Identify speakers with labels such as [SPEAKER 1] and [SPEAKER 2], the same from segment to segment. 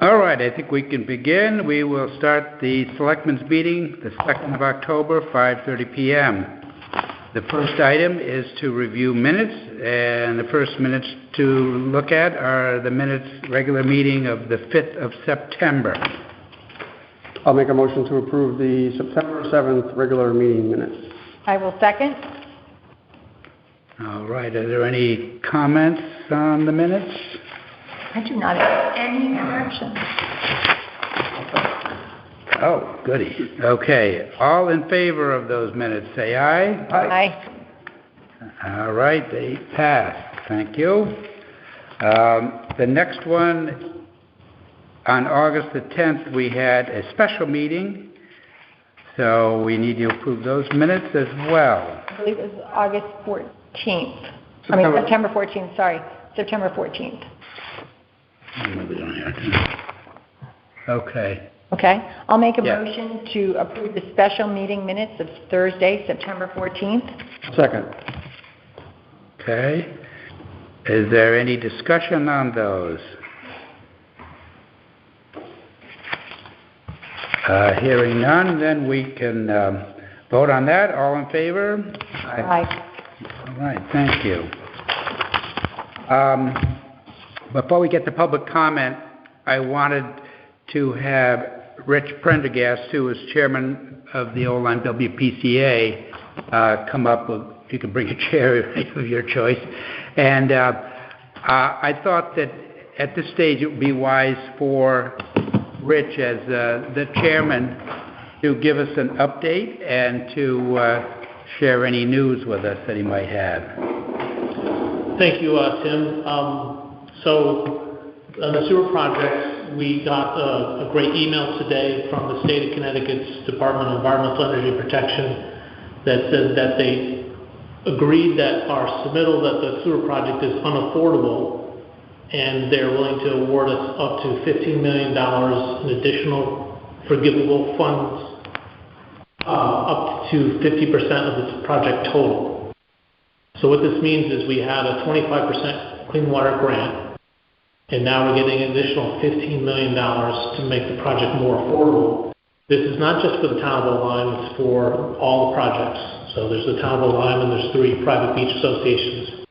[SPEAKER 1] All right, I think we can begin. We will start the Selectmen's meeting, the 2nd of October, 5:30 p.m. The first item is to review minutes, and the first minutes to look at are the minutes regular meeting of the 5th of September.
[SPEAKER 2] I'll make a motion to approve the September 7th regular meeting minutes.
[SPEAKER 3] I will second.
[SPEAKER 1] All right, are there any comments on the minutes?
[SPEAKER 3] I do not have any corrections.
[SPEAKER 1] Oh, goody. Okay, all in favor of those minutes, say aye.
[SPEAKER 3] Aye.
[SPEAKER 1] All right, they pass. Thank you. The next one, on August the 10th, we had a special meeting, so we need to approve those minutes as well.
[SPEAKER 3] I believe it was August 14th. September 14th, sorry. September 14th.
[SPEAKER 1] Okay.
[SPEAKER 3] Okay. I'll make a motion to approve the special meeting minutes of Thursday, September 14th.
[SPEAKER 2] Second.
[SPEAKER 1] Okay. Is there any discussion on those? Hearing none, then we can vote on that. All in favor?
[SPEAKER 3] Aye.
[SPEAKER 1] All right, thank you. Before we get to public comment, I wanted to have Rich Prendergast, who is chairman of the Old Line WPCA, come up with, if you could bring a chair of your choice. And I thought that at this stage it would be wise for Rich, as the chairman, to give us an update and to share any news with us that he might have.
[SPEAKER 4] Thank you, Tim. So on the sewer projects, we got a great email today from the state of Connecticut's Department of Environmental Energy Protection that said that they agreed that our submittal that the sewer project is unaffordable, and they're willing to award us up to $15 million in additional forgivable funds, up to 50% of the project total. So what this means is we had a 25% clean water grant, and now we're getting an additional $15 million to make the project more affordable. This is not just for the town of Old Lyme, it's for all the projects. So there's the town of Old Lyme and there's 3 private beach associations.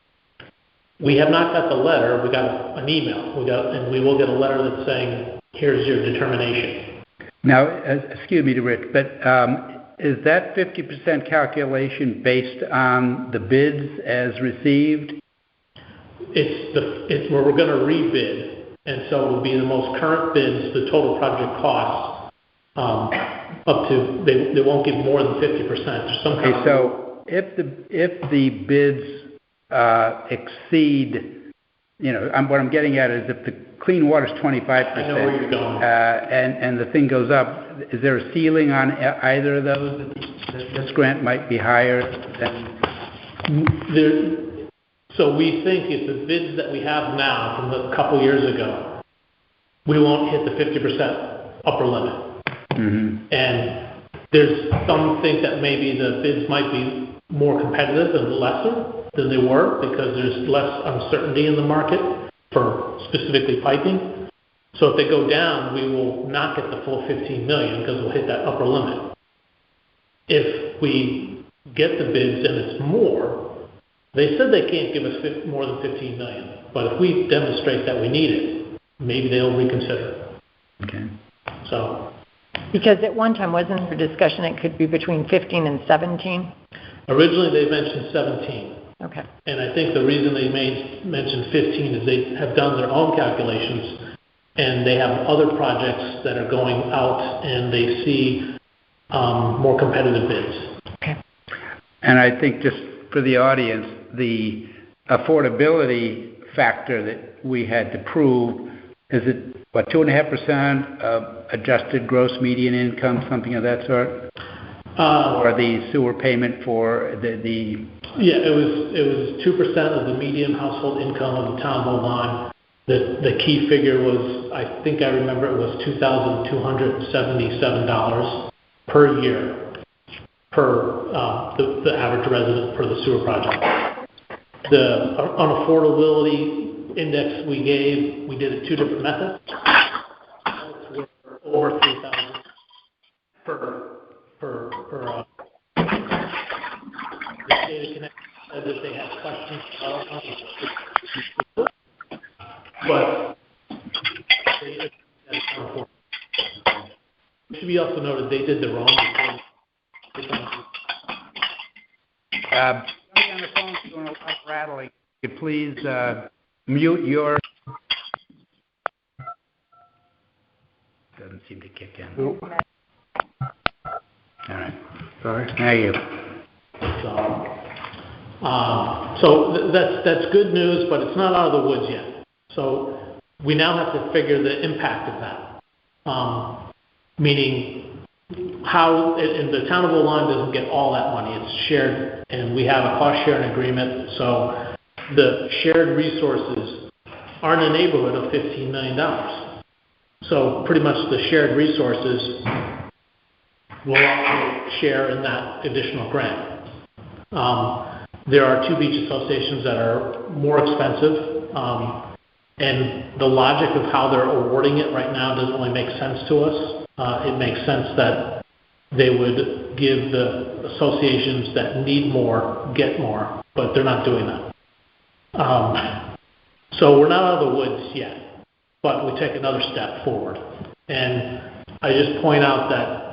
[SPEAKER 4] We have not got the letter, we got an email, and we will get a letter that's saying, here's your determination.
[SPEAKER 1] Now, excuse me, Rich, but is that 50% calculation based on the bids as received?
[SPEAKER 4] It's where we're going to rebid, and so it will be the most current bids, the total project costs, up to, they won't give more than 50%.
[SPEAKER 1] Okay, so if the bids exceed, what I'm getting at is if the clean water is 25%,
[SPEAKER 4] I know where you're going.
[SPEAKER 1] And the thing goes up, is there a ceiling on either of those? This grant might be higher than...
[SPEAKER 4] So we think if the bids that we have now from a couple years ago, we won't hit the 50% upper limit. Mm-hmm. And there's some think that maybe the bids might be more competitive and lesser than they were because there's less uncertainty in the market for specifically piping. So if they go down, we will not get the full 15 million because we'll hit that upper limit. If we get the bids and it's more, they said they can't give us more than 15 million. But if we demonstrate that we need it, maybe they'll reconsider.
[SPEAKER 1] Okay.
[SPEAKER 4] So.
[SPEAKER 3] Because at one time, wasn't there discussion it could be between 15 and 17?
[SPEAKER 4] Originally, they mentioned 17.
[SPEAKER 3] Okay.
[SPEAKER 4] And I think the reason they mentioned 15 is they have done their own calculations, and they have other projects that are going out, and they see more competitive bids.
[SPEAKER 3] Okay.
[SPEAKER 1] And I think just for the audience, the affordability factor that we had to prove, is it, 2.5% of adjusted gross median income, something of that sort? Or the sewer payment for the...
[SPEAKER 4] Yeah, it was 2% of the median household income of the town of Old Lyme. The key figure was, I think I remember it was $2,277 per year per the average resident per the sewer project. The unaffordability index we did it 2 different methods. over 3,000 per, the state of Connecticut said that they had questions about but it should be also noted they did the wrong.
[SPEAKER 1] Somebody on the phone is doing a lot of rattling. Could you please mute your... Doesn't seem to kick in.
[SPEAKER 2] Nope.
[SPEAKER 1] All right.
[SPEAKER 2] Sorry.
[SPEAKER 1] There you.
[SPEAKER 4] So that's good news, but it's not out of the woods yet. So we now have to figure the impact of that, meaning how, and the town of Oline doesn't get all that money. It's shared, and we have a cost-sharing agreement. So the shared resources are in the neighborhood of $15 million. So pretty much the shared resources will also share in that additional grant. There are two beach associations that are more expensive, and the logic of how they're awarding it right now doesn't really make sense to us. It makes sense that they would give the associations that need more, get more, but they're not doing that. So we're not out of the woods yet, but we take another step forward. And I just point out that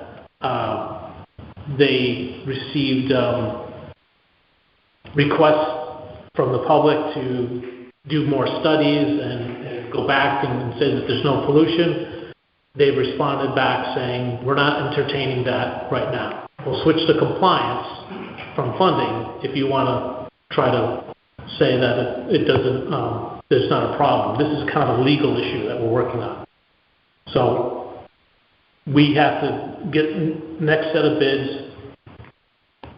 [SPEAKER 4] they received requests from the public to do more studies and go back and say that there's no pollution. They've responded back saying, we're not entertaining that right now. We'll switch to compliance from funding if you want to try to say that it doesn't, there's not a problem. This is kind of a legal issue that we're working on. So we have to get next set of bids.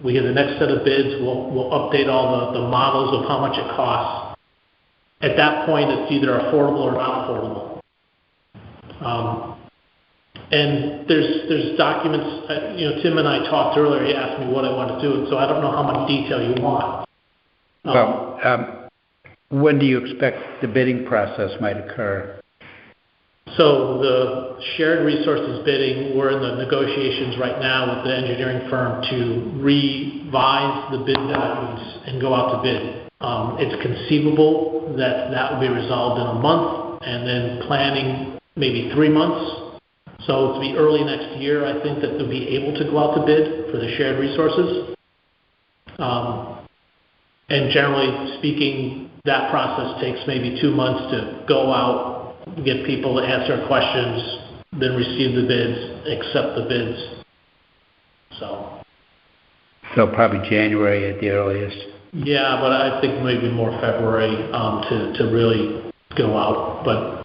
[SPEAKER 4] We get the next set of bids. We'll update all the models of how much it costs. At that point, it's either affordable or not affordable. And there's documents. Tim and I talked earlier. He asked me what I want to do, and so I don't know how much detail you want.
[SPEAKER 1] When do you expect the bidding process might occur?
[SPEAKER 4] So the shared resources bidding, we're in the negotiations right now with the engineering firm to revise the bid documents and go out to bid. It's conceivable that will be resolved in a month, and then planning maybe 3 months. So it'll be early next year, I think, that they'll be able to go out to bid for the shared resources. And generally speaking, that process takes maybe 2 months to go out, get people to answer questions, then receive the bids, accept the bids. So
[SPEAKER 1] probably January at the earliest.
[SPEAKER 4] Yeah, but I think maybe more February to really go out. But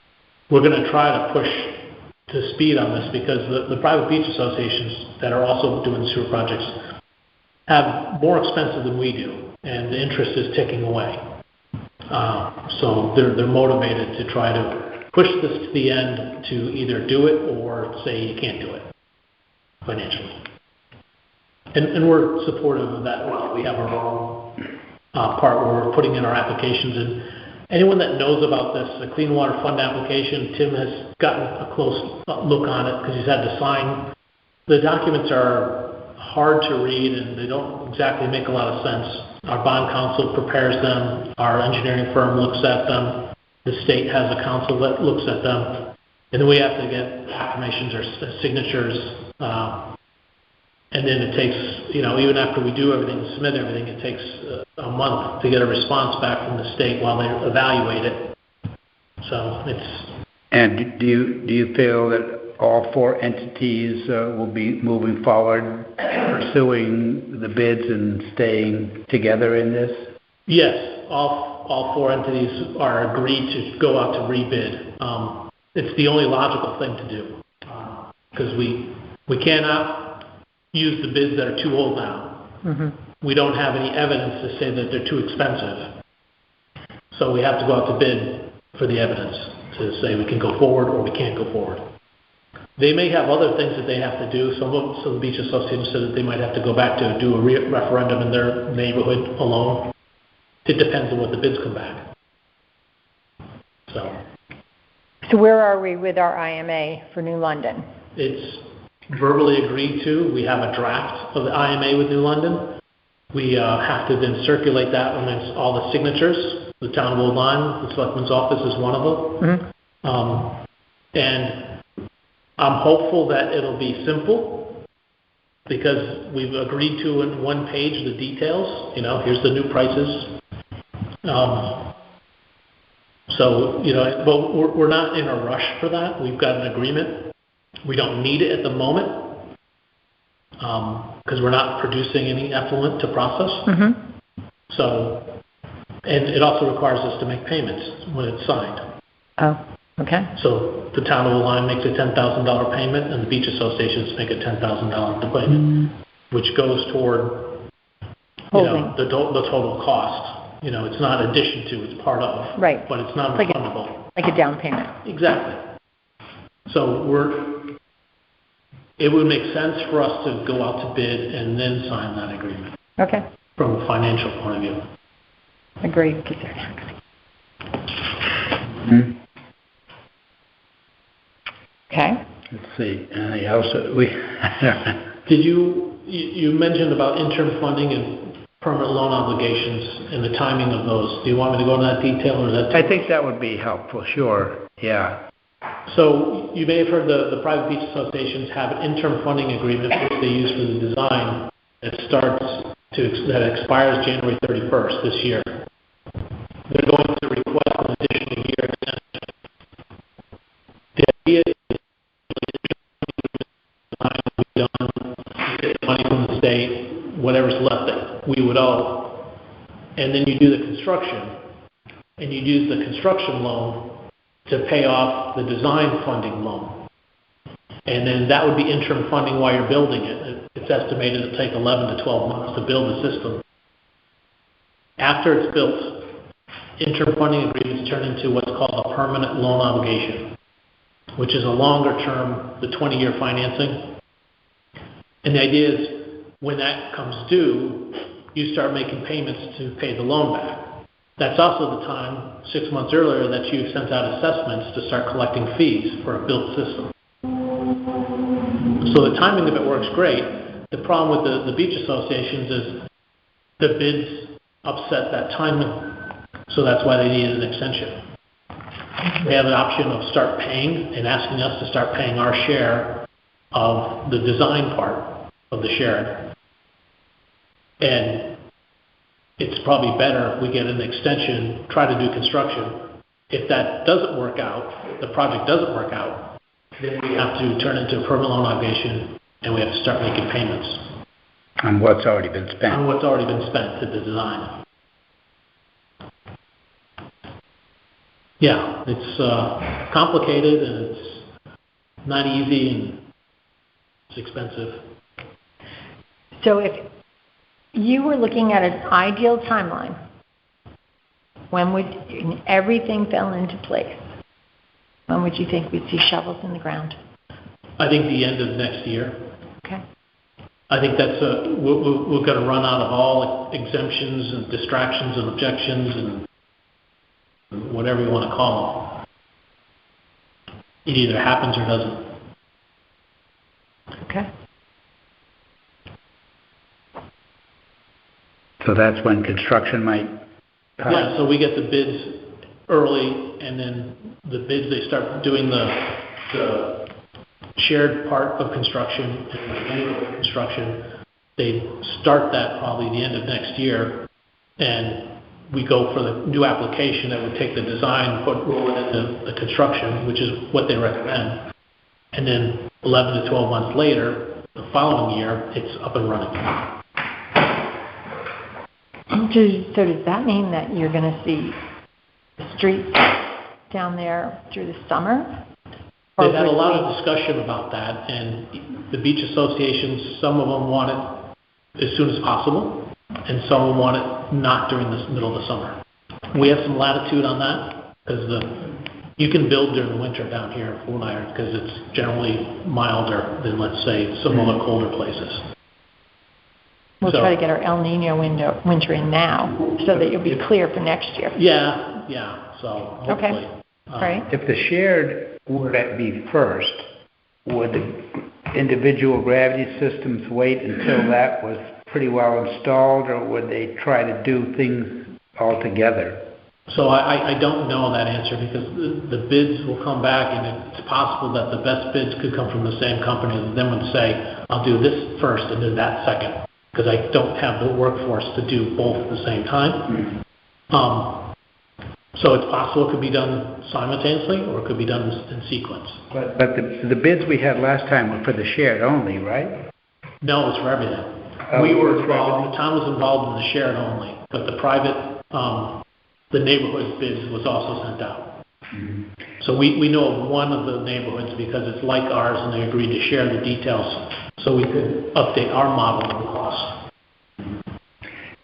[SPEAKER 4] we're going to try to push to speed on this because the private beach associations that are also doing sewer projects have more expensive than we do, and the interest is ticking away. So they're motivated to try to push this to the end to either do it or say you can't do it financially. And we're supportive of that. We have our own part where we're putting in our applications. And anyone that knows about this, the Clean Water Fund application, Tim has gotten a close look on it because he's had to sign. The documents are hard to read and they don't exactly make a lot of sense. Our bond counsel prepares them. Our engineering firm looks at them. The state has a council that looks at them, and then we have to get affirmations or signatures, and then it takes, even after we do everything, submit everything, it takes a month to get a response back from the state while they evaluate it. So it's.
[SPEAKER 1] And do you feel that all 4 entities will be moving forward, pursuing the bids and staying together in this?
[SPEAKER 4] Yes. All 4 entities are agreed to go out to rebid. It's the only logical thing to do because we cannot use the bids that are too old now. Mm-hmm. We don't have any evidence to say that they're too expensive. So we have to go out to bid for the evidence to say we can go forward or we can't go forward. They may have other things that they have to do. Some of the beach associations said that they might have to go back to do a referendum in their neighborhood alone. It depends on what the bids come back.
[SPEAKER 3] So where are we with our IMA for New London?
[SPEAKER 4] It's verbally agreed to. We have a draft of the IMA with New London. We have to then circulate that amongst all the signatures. The town of Old Lyme, the Selectmen's office is one of them. And I'm hopeful that it'll be simple because we've agreed to in one page the details. Here's the new prices. So, but we're not in a rush for that. We've got an agreement. We don't need it at the moment because we're not producing any effluent to process. So, and it also requires us to make payments when it's signed.
[SPEAKER 3] Oh, okay.
[SPEAKER 4] So the town of Old Lyme makes a $10,000 payment, and the beach associations make a $10,000 payment, which goes toward the total cost. It's not addition to, it's part of.
[SPEAKER 3] Right.
[SPEAKER 4] But it's not refundable.
[SPEAKER 3] Like a down payment.
[SPEAKER 4] Exactly. So it would make sense for us to go out to bid and then sign that agreement.
[SPEAKER 3] Okay.
[SPEAKER 4] From a financial point of view.
[SPEAKER 3] Agreed, because they're not going to. Okay.
[SPEAKER 1] Let's see, anything else that we...
[SPEAKER 4] Did you mentioned about interim funding and permanent loan obligations and the timing of those. Do you want me to go into that detail or is that...
[SPEAKER 1] I think that would be helpful, sure, yeah.
[SPEAKER 4] So you may have heard the private beach associations have an interim funding agreement which they use for the design that expires January 31st this year. They're going to request an additional year extension. The idea is design will be done, you get the money from the state, whatever's left that we would owe, and then you do the construction, and you use the construction loan to pay off the design funding loan. And then that would be interim funding while you're building it. It's estimated to take 11 to 12 months to build the system. After it's built, interim funding agreements turn into what's called a permanent loan obligation, which is a longer term, the 20-year financing. And the idea is when that comes due, you start making payments to pay the loan back. That's also the time, 6 months earlier, that you've sent out assessments to start collecting fees for a built system. So the timing of it works great. The problem with the beach associations is the bids upset that timing. So that's why they needed an extension. They have an option of start paying and asking us to start paying our share of the design part of the sharing. And it's probably better if we get an extension, try to do construction. If that doesn't work out, if the project doesn't work out, then we have to turn it into a permanent loan obligation and we have to start making payments.
[SPEAKER 1] On what's already been spent.
[SPEAKER 4] On what's already been spent to the design. Yeah, it's complicated and it's not easy and it's expensive.
[SPEAKER 3] So if you were looking at an ideal timeline, when would everything fell into place? When would you think we'd see shovels in the ground?
[SPEAKER 4] I think the end of next year.
[SPEAKER 3] Okay.
[SPEAKER 4] I think that's we're going to run out of all exemptions and distractions and objections and whatever you want to call them. It either happens or doesn't.
[SPEAKER 3] Okay.
[SPEAKER 1] So that's when construction might...
[SPEAKER 4] Yeah, so we get the bids early, and then the bids, they start doing the shared part of construction and the annual construction. They start that probably the end of next year, and we go for the new application that would take the design, roll it into the construction, which is what they recommend. And then 11 to 12 months later, the following year, it's up and running.
[SPEAKER 3] So does that mean that you're going to see the streets down there through the summer?
[SPEAKER 4] They've had a lot of discussion about that, and the beach associations, some of them want it as soon as possible, and some of them want it not during the middle of the summer. We have some latitude on that, because you can build during the winter down here in Fort Myers, because it's generally milder than, let's say, some other colder places.
[SPEAKER 3] We'll try to get our El Nino winter in now, so that you'll be clear for next year.
[SPEAKER 4] Yeah, so hopefully.
[SPEAKER 3] Okay, all right.
[SPEAKER 1] If the shared were to be first, would the individual gravity systems wait until that was pretty well installed, or would they try to do things all together?
[SPEAKER 4] So I don't know that answer because the bids will come back, and it's possible that the best bids could come from the same company and then would say, I'll do this first and then that second, because I don't have the workforce to do both at the same time. So it's possible it could be done simultaneously or it could be done in sequence.
[SPEAKER 1] But the bids we had last time were for the shared only, right?
[SPEAKER 4] No, it's for everything. We were involved, the town was involved in the shared only, but the private, the neighborhood bids was also sent out. So we know of one of the neighborhoods because it's like ours and they agreed to share the details so we could update our model of the costs.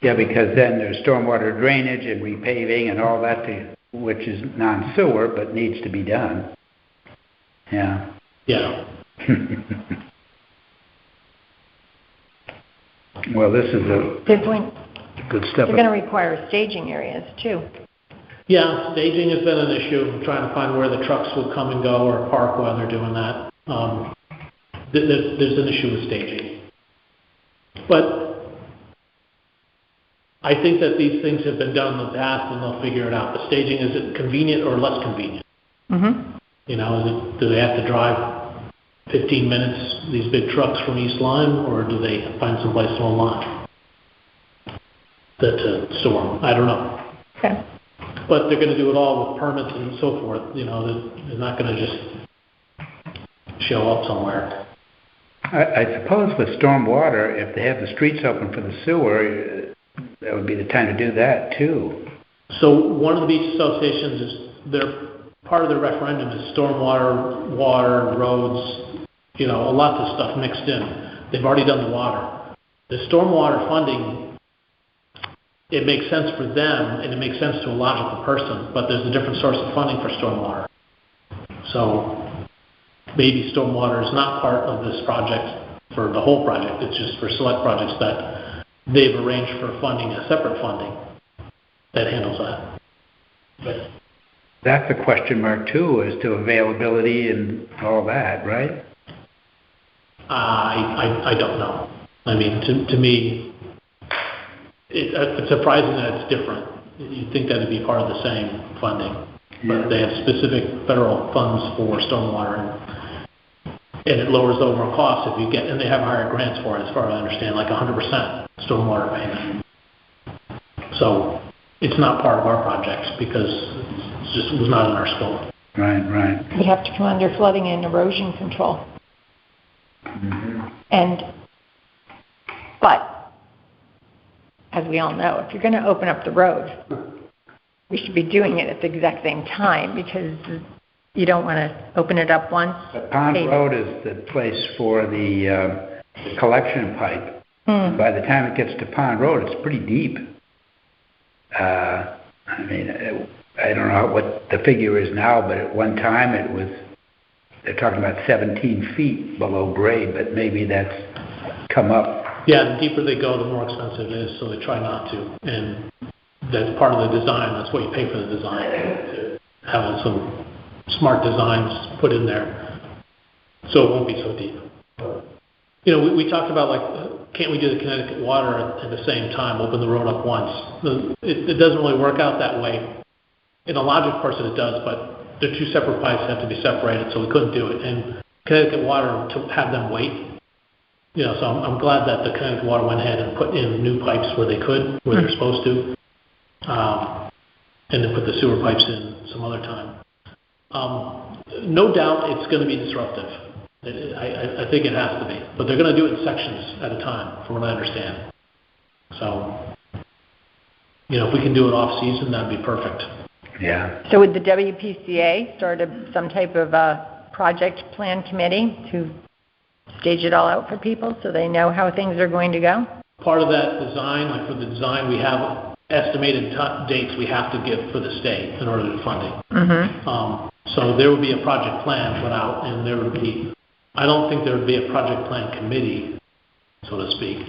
[SPEAKER 1] Yeah, because then there's stormwater drainage and repaving and all that, which is non-sewer but needs to be done. Yeah.
[SPEAKER 4] Yeah.
[SPEAKER 1] Well, this is a
[SPEAKER 3] Good point.
[SPEAKER 1] good stuff.
[SPEAKER 3] They're going to require staging areas too.
[SPEAKER 4] Yeah, staging has been an issue, trying to find where the trucks would come and go or park while they're doing that. There's an issue with staging. But I think that these things have been done in the past and they'll figure it out. The staging, is it convenient or less convenient? You know, do they have to drive 15 minutes, these big trucks from East Lyme, or do they find someplace on line to store them? I don't know.
[SPEAKER 3] Okay.
[SPEAKER 4] But they're going to do it all with permits and so forth. You know, they're not going to just show up somewhere.
[SPEAKER 1] I suppose with stormwater, if they have the streets open for the sewer, that would be the time to do that too.
[SPEAKER 4] So one of the beach associations part of their referendum is stormwater, water, roads, you know, lots of stuff mixed in. They've already done the water. The stormwater funding, it makes sense for them and it makes sense to a logical person, but there's a different source of funding for stormwater. So maybe stormwater is not part of this project for the whole project. It's just for select projects that they've arranged for funding, a separate funding that handles that. But
[SPEAKER 1] that's a question mark too, as to availability and all that, right?
[SPEAKER 4] I don't know. I mean, to me, it's surprising that it's different. You'd think that would be part of the same funding, but they have specific federal funds for stormwater, and it lowers the overall cost if you get, and they have higher grants for it, as far as I understand, like 100% stormwater payment. So it's not part of our projects because it was not in our scope.
[SPEAKER 1] Right.
[SPEAKER 3] Would have to come under flooding and erosion control. But as we all know, if you're going to open up the road, we should be doing it at the exact same time because you don't want to open it up once.
[SPEAKER 1] Pond Road is the place for the collection pipe. By the time it gets to Pond Road, it's pretty deep. I mean, I don't know what the figure is now, but at one time they're talking about 17 feet below grade, but maybe that's come up.
[SPEAKER 4] Yeah, the deeper they go, the more expensive it is, so they try not to. And that's part of the design. That's what you pay for the design, to have some smart designs put in there so it won't be so deep. You know, we talked about, like, can't we do the Connecticut water at the same time, open the road up once? It doesn't really work out that way. In the logic parts of it does, but the two separate pipes have to be separated, so we couldn't do it. And Connecticut water, to have them wait, you know, so I'm glad that the Connecticut water went ahead and put in new pipes where they could, where they're supposed to, and then put the sewer pipes in some other time. No doubt it's going to be disruptive. I think it has to be, but they're going to do it in sections at a time, from what I understand. So, you know, if we can do it off season, that'd be perfect.
[SPEAKER 1] Yeah.
[SPEAKER 3] So would the WPCA start some type of a project plan committee to stage it all out for people so they know how things are going to go?
[SPEAKER 4] Part of that design, like for the design, we have estimated dates we have to give for the state in order to funding. So there would be a project plan put out, and there would be, I don't think there would be a project plan committee, so to speak.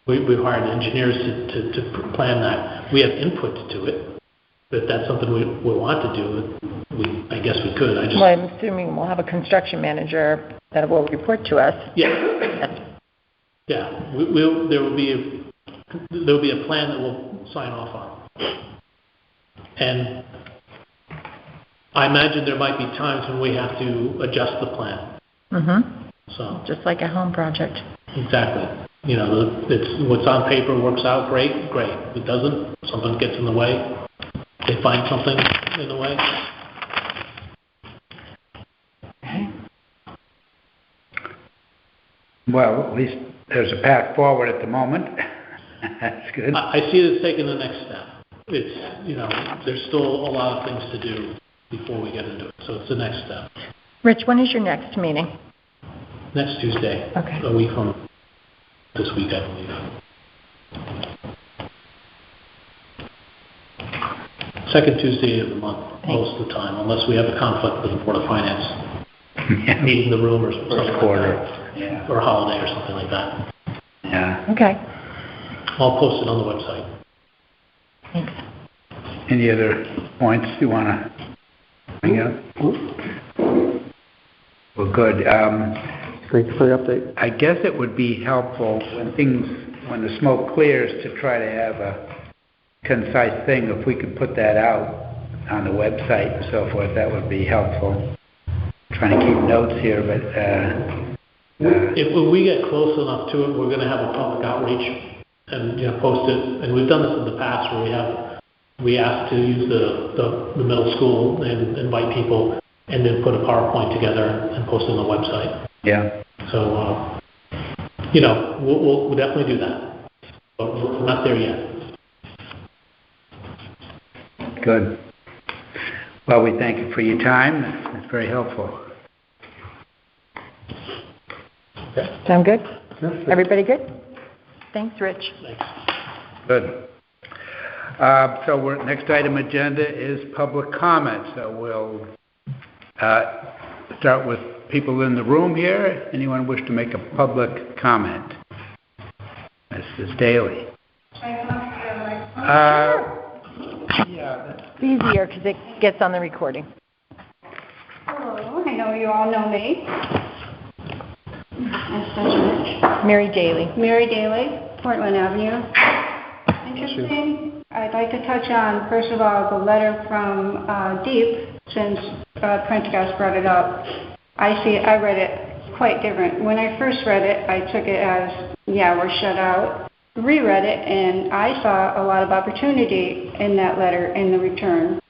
[SPEAKER 4] We've hired engineers to plan that. We have input to it. If that's something we want to do, I guess we could.
[SPEAKER 3] Well, I'm assuming we'll have a construction manager that will report to us.
[SPEAKER 4] Yeah. Yeah, there will be a plan that we'll sign off on. And I imagine there might be times when we have to adjust the plan.
[SPEAKER 3] Mm-hmm.
[SPEAKER 4] So
[SPEAKER 3] Just like a home project.
[SPEAKER 4] exactly. You know, it's what's on paper works out great. If it doesn't, something gets in the way. They find something in the way.
[SPEAKER 1] Well, at least there's a path forward at the moment. That's good.
[SPEAKER 4] I see it as taking the next step. It's, you know, there's still a lot of things to do before we get into it. So it's the next step.
[SPEAKER 3] Rich, when is your next meeting?
[SPEAKER 4] Next Tuesday.
[SPEAKER 3] Okay.
[SPEAKER 4] A week from this week, I believe. Second Tuesday of the month, most of the time, unless we have a conflict with the Board of Finance, needing the room or something
[SPEAKER 1] First quarter.
[SPEAKER 4] like that.
[SPEAKER 1] Yeah.
[SPEAKER 4] Or a holiday or something like that.
[SPEAKER 1] Yeah.
[SPEAKER 3] Okay.
[SPEAKER 4] I'll post it on the website.
[SPEAKER 3] Thanks.
[SPEAKER 1] Any other points you want to bring up? Well, good.
[SPEAKER 2] Thank you for the update.
[SPEAKER 1] I guess it would be helpful when the smoke clears, to try to have a concise thing. If we could put that out on the website and so forth, that would be helpful. Trying to keep notes here, but
[SPEAKER 4] If we get close enough to it, we're going to have a public outreach and, you know, post it. And we've done this in the past where we ask to use the middle school and invite people, and then put a PowerPoint together and post it on the website.
[SPEAKER 1] yeah.
[SPEAKER 4] So, you know, we'll definitely do that. But we're not there yet.
[SPEAKER 1] Good. Well, we thank you for your time. It's very helpful.
[SPEAKER 4] Okay.
[SPEAKER 3] Sound good?
[SPEAKER 2] Yes.
[SPEAKER 3] Everybody good? Thanks, Rich.
[SPEAKER 4] Thanks.
[SPEAKER 1] Good. So next item agenda is public comment. So we'll start with people in the room here. Anyone wish to make a public comment? Mrs. Daly.
[SPEAKER 3] It's easier because it gets on the recording.
[SPEAKER 5] Hello, I know you all know me.
[SPEAKER 3] Mary Daly.
[SPEAKER 5] Mary Daly, Portland Avenue. Interesting. I'd like to touch on, first of all, the letter from Deep, since Prendergast brought it up. I read it quite different. When I first read it, I took it as, yeah, we're shut out. Reread it, and I saw a lot of opportunity in that letter in the return.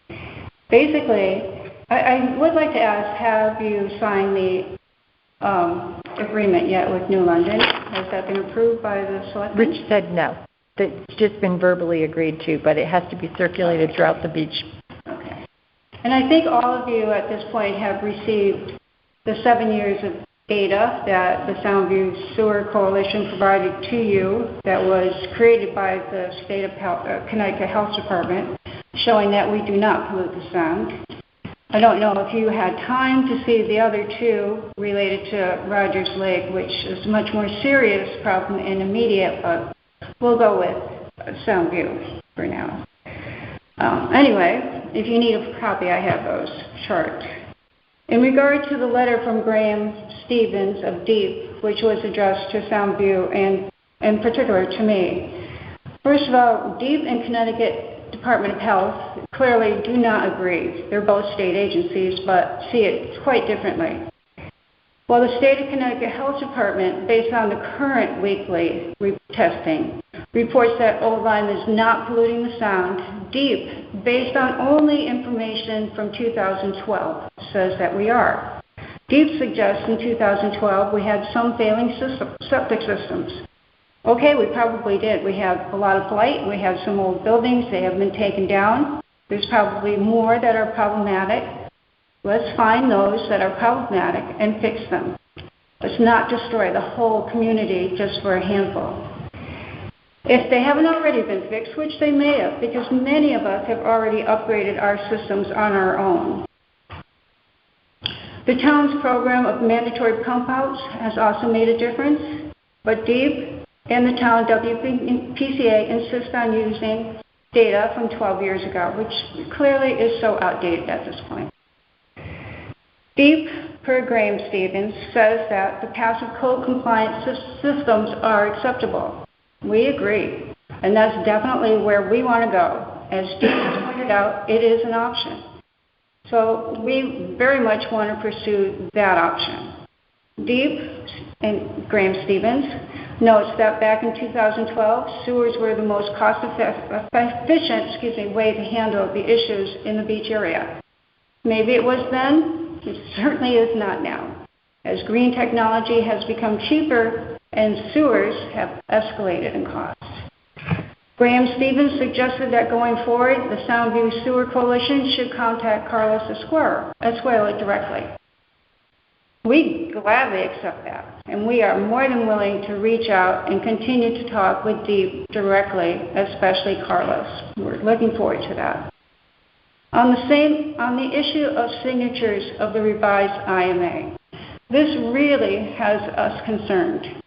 [SPEAKER 5] Basically, I would like to ask, have you signed the agreement yet with New London? Has that been approved by the Selectmen?
[SPEAKER 3] Rich said no. It's just been verbally agreed to, but it has to be circulated throughout the beach.
[SPEAKER 5] Okay. And I think all of you at this point have received the 7 years of data that the Soundview Sewer Coalition provided to you, that was created by the State of Connecticut Health Department, showing that we do not pollute the sound. I don't know if you had time to see the other two related to Rogers Lake, which is a much more serious problem and immediate, but we'll go with Soundview for now. Anyway, if you need a copy, I have those charts. In regard to the letter from Graham Stevens of Deep, which was addressed to Soundview and in particular to me, first of all, Deep and Connecticut Department of Health clearly do not agree. They're both state agencies, but see it quite differently. While the State of Connecticut Health Department, based on the current weekly testing, reports that Old Lyme is not polluting the sound, Deep, based on only information from 2012, says that we are. Deep suggests in 2012 we had some failing septic systems. Okay, we probably did. We have a lot of blight. We have some old buildings. They have been taken down. There's probably more that are problematic. Let's find those that are problematic and fix them. Let's not destroy the whole community just for a handful. If they haven't already been fixed, which they may have, because many of us have already upgraded our systems on our own. The town's program of mandatory pump outs has also made a difference, but Deep and the town WPCA insist on using data from 12 years ago, which clearly is so outdated at this point. Deep, per Graham Stevens, says that the passive code compliance systems are acceptable. We agree, and that's definitely where we want to go. As Stevens pointed out, it is an option. So we very much want to pursue that option. Deep, and Graham Stevens, notes that back in 2012, sewers were the most cost-efficient way to handle the issues in the beach area. Maybe it was then, it certainly is not now, as green technology has become cheaper and sewers have escalated in cost. Graham Stevens suggested that going forward, the Soundview Sewer Coalition should contact Carlos Escuela directly. We gladly accept that, and we are more than willing to reach out and continue to talk with Deep directly, especially Carlos. We're looking forward to that. On the issue of signatures of the revised IMA, this really has us concerned.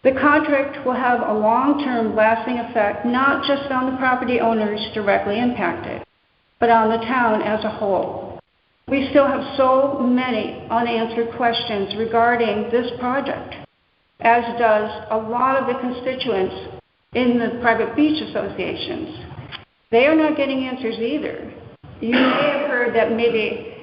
[SPEAKER 5] The contract will have a long-term lasting effect not just on the property owners directly impacted, but on the town as a whole. We still have so many unanswered questions regarding this project, as does a lot of the constituents in the private beach associations. They are not getting answers either. You may have heard that maybe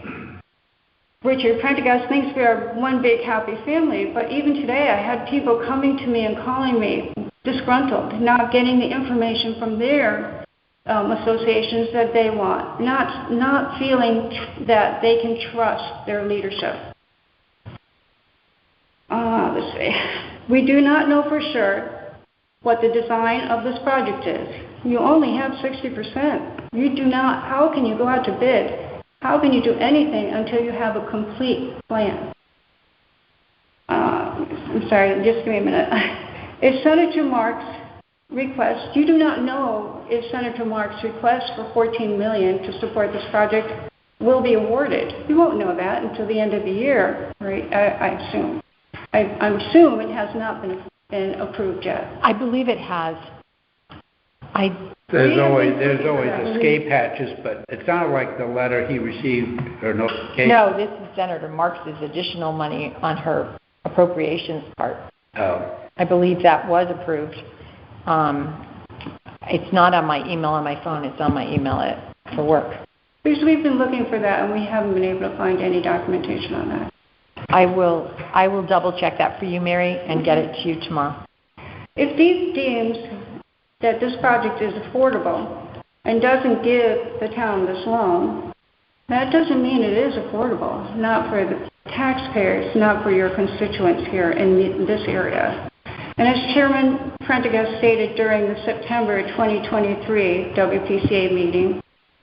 [SPEAKER 5] Richard Prendergast thinks we are one big happy family, but even today I had people coming to me and calling me disgruntled, not getting the information from their associations that they want, not feeling that they can trust their leadership. Let's see. We do not know for sure what the design of this project is. You only have 60%. You do not, how can you go out to bid? How can you do anything until you have a complete plan? I'm sorry, just give me a minute. If Senator Marks' request, you do not know if Senator Marks' request for $14 million to support this project will be awarded. You won't know that until the end of the year, right? I assume. I assume it has not been approved yet.
[SPEAKER 3] I believe it has.
[SPEAKER 1] There's always escape hatches, but it sounded like the letter he received or notification.
[SPEAKER 3] No, this is Senator Marks' additional money on her appropriations part.
[SPEAKER 1] Oh.
[SPEAKER 3] I believe that was approved. It's not on my email on my phone. It's on my email for work.
[SPEAKER 5] Because we've been looking for that, and we haven't been able to find any documentation on that.
[SPEAKER 3] I will double check that for you, Mary, and get it to you tomorrow.
[SPEAKER 5] If Deep deems that this project is affordable and doesn't give the town this loan, that doesn't mean it is affordable. Not for the taxpayers, not for your constituents here in this area. And as Chairman Prendergast stated during the September 2023 WPCA meeting,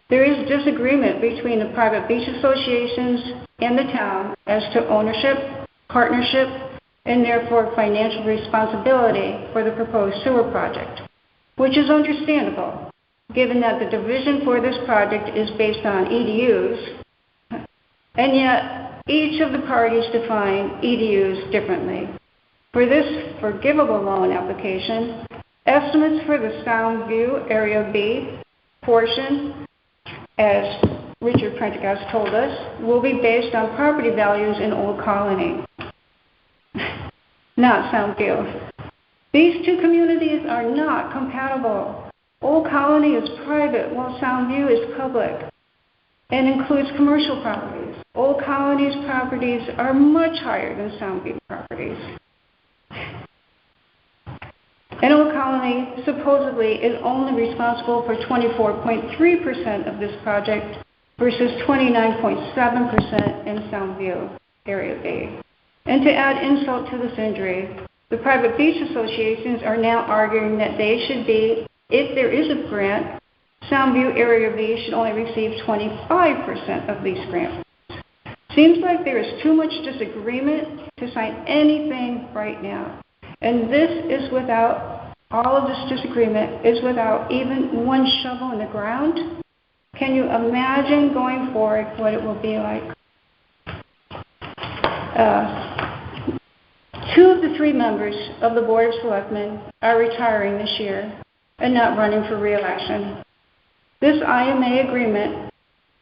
[SPEAKER 5] there is disagreement between the private beach associations and the town as to ownership, partnership, and therefore financial responsibility for the proposed sewer project, which is understandable, given that the division for this project is based on EDUs, and yet each of the parties define EDUs differently. For this forgivable loan application, estimates for the Soundview Area B portion, as Richard Prendergast told us, will be based on property values in Old Colony, not Soundview. These two communities are not compatible. Old Colony is private, while Soundview is public and includes commercial properties. Old Colony's properties are much higher than Soundview properties. And Old Colony supposedly is only responsible for 24.3% of this project versus 29.7% in Soundview Area B. And to add insult to this injury, the private beach associations are now arguing that they should be, if there is a grant, Soundview Area B should only receive 25% of these grants. Seems like there is too much disagreement to sign anything right now. And this is without, all of this disagreement is without even one shovel in the ground. Can you imagine going forward what it will be like? Two of the three members of the Board of Selectmen are retiring this year and not running for re-election. This IMA agreement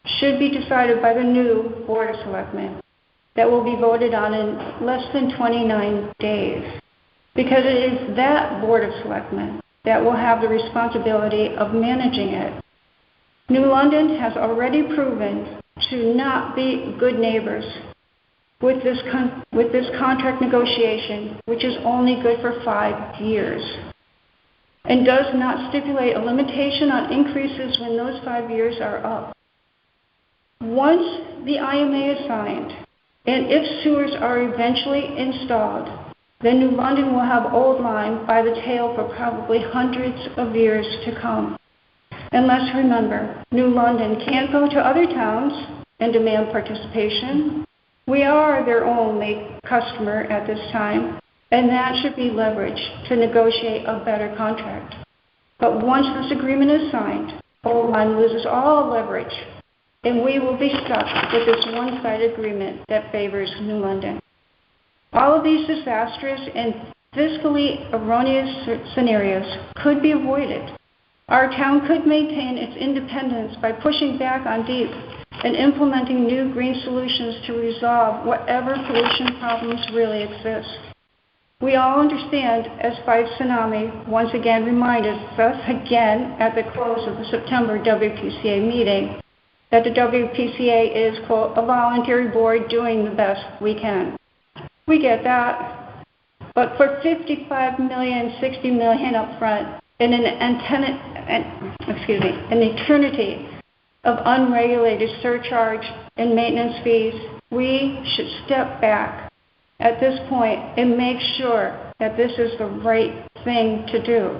[SPEAKER 5] should be decided by the new Board of Selectmen that will be voted on in less than 29 days, because it is that Board of Selectmen that will have the responsibility of managing it. New London has already proven to not be good neighbors with this contract negotiation, which is only good for 5 years, and does not stipulate a limitation on increases when those 5 years are up. Once the IMA is signed, and if sewers are eventually installed, then New London will have Old Lyme by the tail for probably hundreds of years to come. And let's remember, New London can't go to other towns and demand participation. We are their only customer at this time, and that should be leverage to negotiate a better contract. But once this agreement is signed, Old Lyme loses all leverage, and we will be stuck with this one-sided agreement that favors New London. All of these disastrous and fiscally erroneous scenarios could be avoided. Our town could maintain its independence by pushing back on DEEP and implementing new green solutions to resolve whatever pollution problems really exist. We all understand, as 5 Tsunami once again reminded us again at the close of the September WPCA meeting, that the WPCA is, quote, a voluntary board doing the best we can. We get that, but for $55 million, $60 million up front, and an eternity of unregulated surcharge and maintenance fees, we should step back at this point and make sure that this is the right thing to do.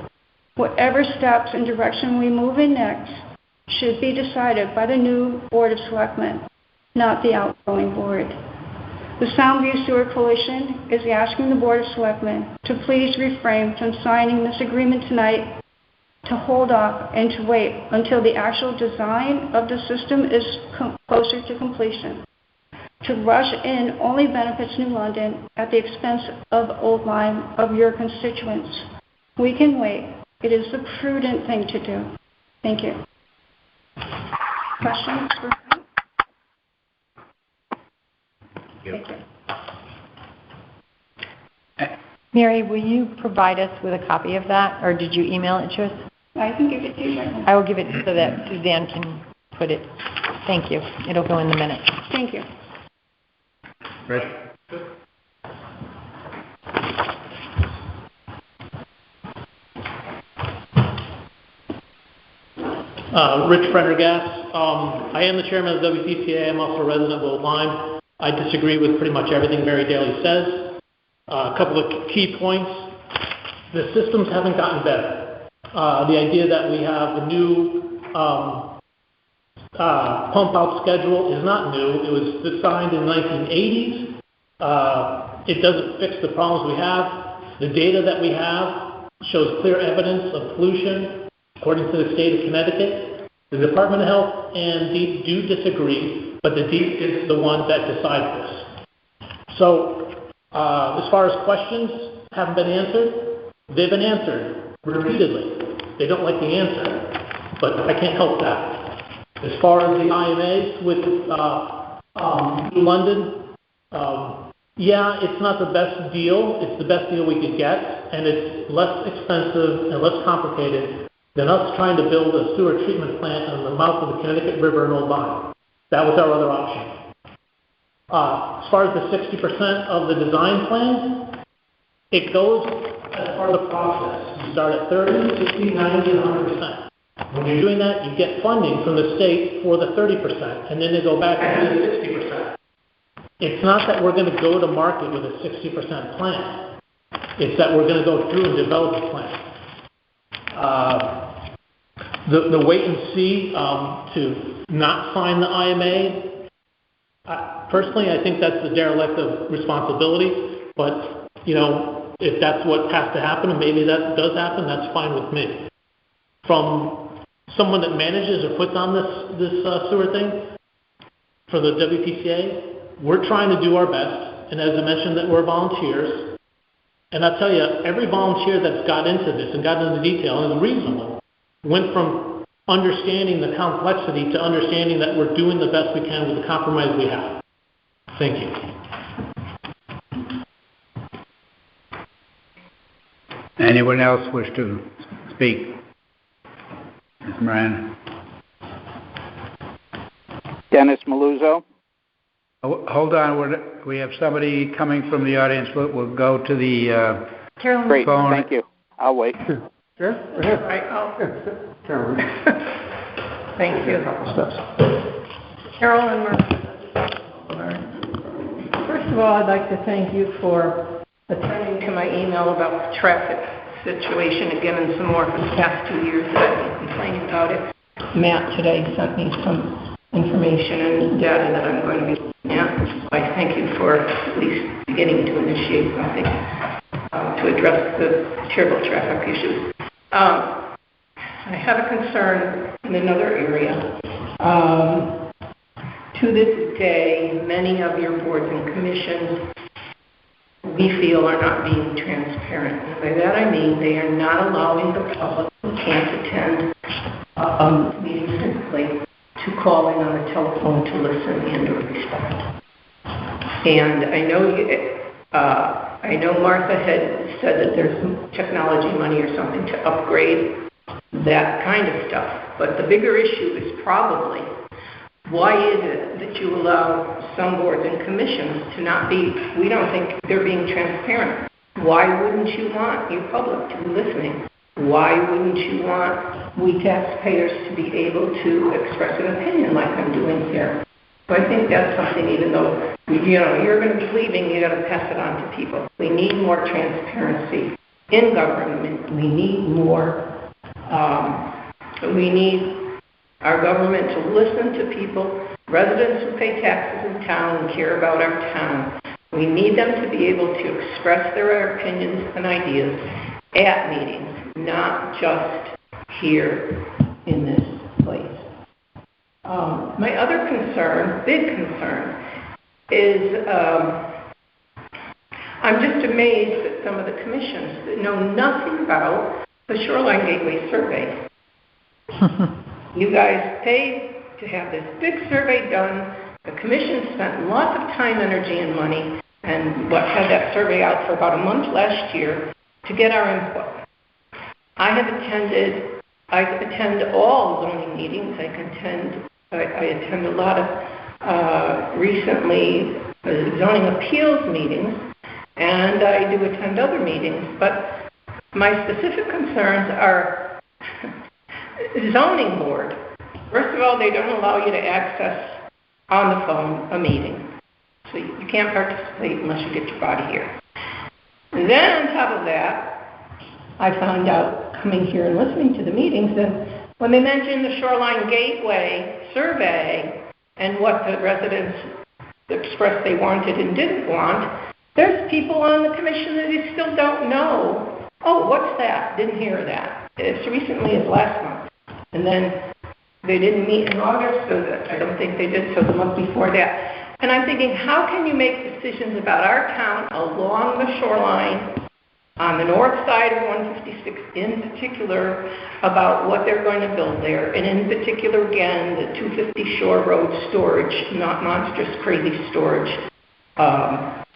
[SPEAKER 5] Whatever steps and direction we move in next should be decided by the new Board of Selectmen, not the outgoing board. The Soundview Sewer Coalition is asking the Board of Selectmen to please refrain from signing this agreement tonight, to hold off and to wait until the actual design of the system is closer to completion. To rush in only benefits New London at the expense of Old Lyme, of your constituents. We can wait. It is the prudent thing to do. Thank you. Questions for me? Thank you.
[SPEAKER 3] Mary, will you provide us with a copy of that, or did you email it to us?
[SPEAKER 5] I can give it to you right now.
[SPEAKER 3] I will give it so that Suzanne can put it. Thank you. It'll go in the minutes.
[SPEAKER 5] Thank you.
[SPEAKER 1] Rich?
[SPEAKER 4] Rich Prendergast. I am the chairman of the WPCA. I'm also a resident of Old Lyme. I disagree with pretty much everything Barry Daly says. A couple of key points. The systems haven't gotten better. The idea that we have a new pump out schedule is not new. It was designed in the 1980s. It doesn't fix the problems we have. The data that we have shows clear evidence of pollution, according to the state of Connecticut. The Department of Health and DEEP do disagree, but the DEEP is the one that decides this. So, as far as questions haven't been answered, they've been answered repeatedly. They don't like the answer, but I can't help that. As far as the IMAs with New London, yeah, it's not the best deal. It's the best deal we could get, and it's less expensive and less complicated than us trying to build a sewer treatment plant on the mouth of the Connecticut River in Old Lyme. That was our other option. As far as the 60% of the design plan, it goes as part of the process. You start at 30, 60, 90, and 100%. When you're doing that, you get funding from the state for the 30%, and then they go back and do the 60%. It's not that we're going to go to market with a 60% plan. It's that we're going to go through and develop a plan. The wait and see to not sign the IMA, personally, I think that's the derelict of responsibility. But, you know, if that's what has to happen, and maybe that does happen, that's fine with me. From someone that manages or puts on this sewer thing for the WPCA, we're trying to do our best. And as I mentioned, that we're volunteers. And I'll tell you, every volunteer that's got into this and got into the detail is reasonable. Went from understanding the complexity to understanding that we're doing the best we can with the compromise we have. Thank you.
[SPEAKER 1] Anyone else wish to speak? Ms. Moran?
[SPEAKER 6] Dennis Maluzzo.
[SPEAKER 1] Oh, hold on, we have somebody coming from the audience. We'll go to the
[SPEAKER 3] Carolyn.
[SPEAKER 6] Great,
[SPEAKER 1] phone.
[SPEAKER 6] thank you. I'll wait.
[SPEAKER 2] Sure, right here. Carolyn.
[SPEAKER 7] Thank you.
[SPEAKER 2] A couple steps.
[SPEAKER 7] Carolyn Murphy. First of all, I'd like to thank you for attending to my email about the traffic situation again and some more for the past 2 years that I've been complaining about it. Matt today sent me some information and data that I'm going to be looking at. So I thank you for at least beginning to initiate something to address the terrible traffic issues. I have a concern in another area. To this day, many of your boards and commissions, we feel, are not being transparent. And by that I mean they are not allowing the public who can't attend meetings physically to call in on the telephone to listen and to respond. And I know Martha had said that there's some technology money or something to upgrade that kind of stuff. But the bigger issue is probably, why is it that you allow some boards and commissions to not be, we don't think they're being transparent. Why wouldn't you want your public to be listening? Why wouldn't you want we taxpayers to be able to express an opinion like I'm doing here? So I think that's something, even though, you're going to be leaving, you got to pass it on to people. We need more transparency in government. We need more, we need our government to listen to people, residents who pay taxes in town and care about our town. We need them to be able to express their opinions and ideas at meetings, not just here in this place. My other concern, big concern, is I'm just amazed at some of the commissions that know nothing about the Shoreline Gateway survey. You guys paid to have this big survey done. The commission spent lots of time, energy, and money, and had that survey out for about a month last year to get our input. I attend all zoning meetings. I attend a lot of recently zoning appeals meetings, and I do attend other meetings. But my specific concerns are zoning board. First of all, they don't allow you to access on the phone a meeting. So you can't participate unless you get your body here. And then on top of that, I found out coming here and listening to the meetings that when they mentioned the Shoreline Gateway survey and what the residents expressed they wanted and didn't want, there's people on the commission that they still don't know. Oh, what's that? Didn't hear that. As recently as last month. And then they didn't meet in August, so I don't think they did, so the month before that. And I'm thinking, how can you make decisions about our town along the shoreline, on the north side of 156 in particular, about what they're going to build there, and in particular, again, the 250 Shore Road storage, not monstrous, crazy storage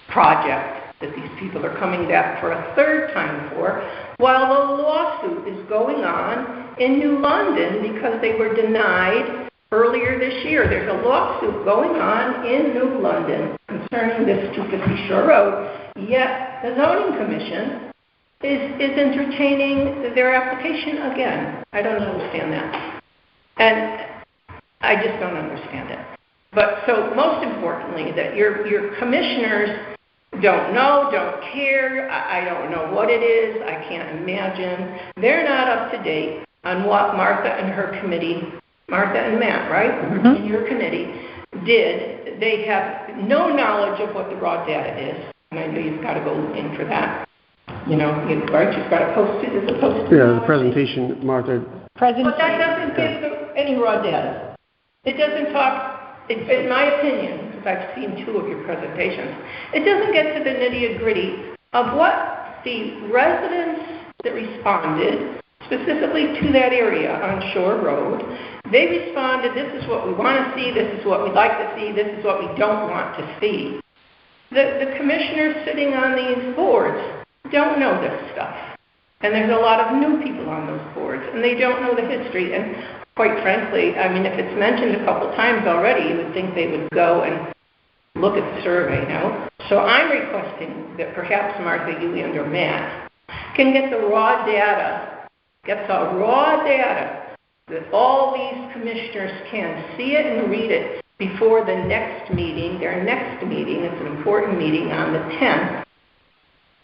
[SPEAKER 7] project that these people are coming back for a third time for, while the lawsuit is going on in New London because they were denied earlier this year. There's a lawsuit going on in New London concerning this 250 Shore Road, yet the zoning commission is entertaining their application again. I don't understand that. And I just don't understand it. But so most importantly, that your commissioners don't know, don't care, I don't know what it is, I can't imagine. They're not up to date on what Martha and her committee, Martha and Matt, right? Mm-hmm. Your committee did. They have no knowledge of what the raw data is. And I know you've got to go in for that. You've got to post it as opposed to...
[SPEAKER 2] Yeah, the presentation, Martha.
[SPEAKER 3] But
[SPEAKER 7] But that doesn't give any raw data. It doesn't talk, in my opinion, because I've seen 2 of your presentations, it doesn't get to the nitty-gritty of what the residents that responded specifically to that area on Shore Road. They responded, this is what we want to see, this is what we'd like to see, this is what we don't want to see. The commissioners sitting on these boards don't know this stuff. And there's a lot of new people on those boards, and they don't know the history. And quite frankly, I mean, if it's mentioned a couple times already, you would think they would go and look at the survey, no? So I'm requesting that perhaps Martha, you and/or Matt can get the raw data, that all these commissioners can see it and read it before the next meeting, their next meeting. It's an important meeting on the 10th,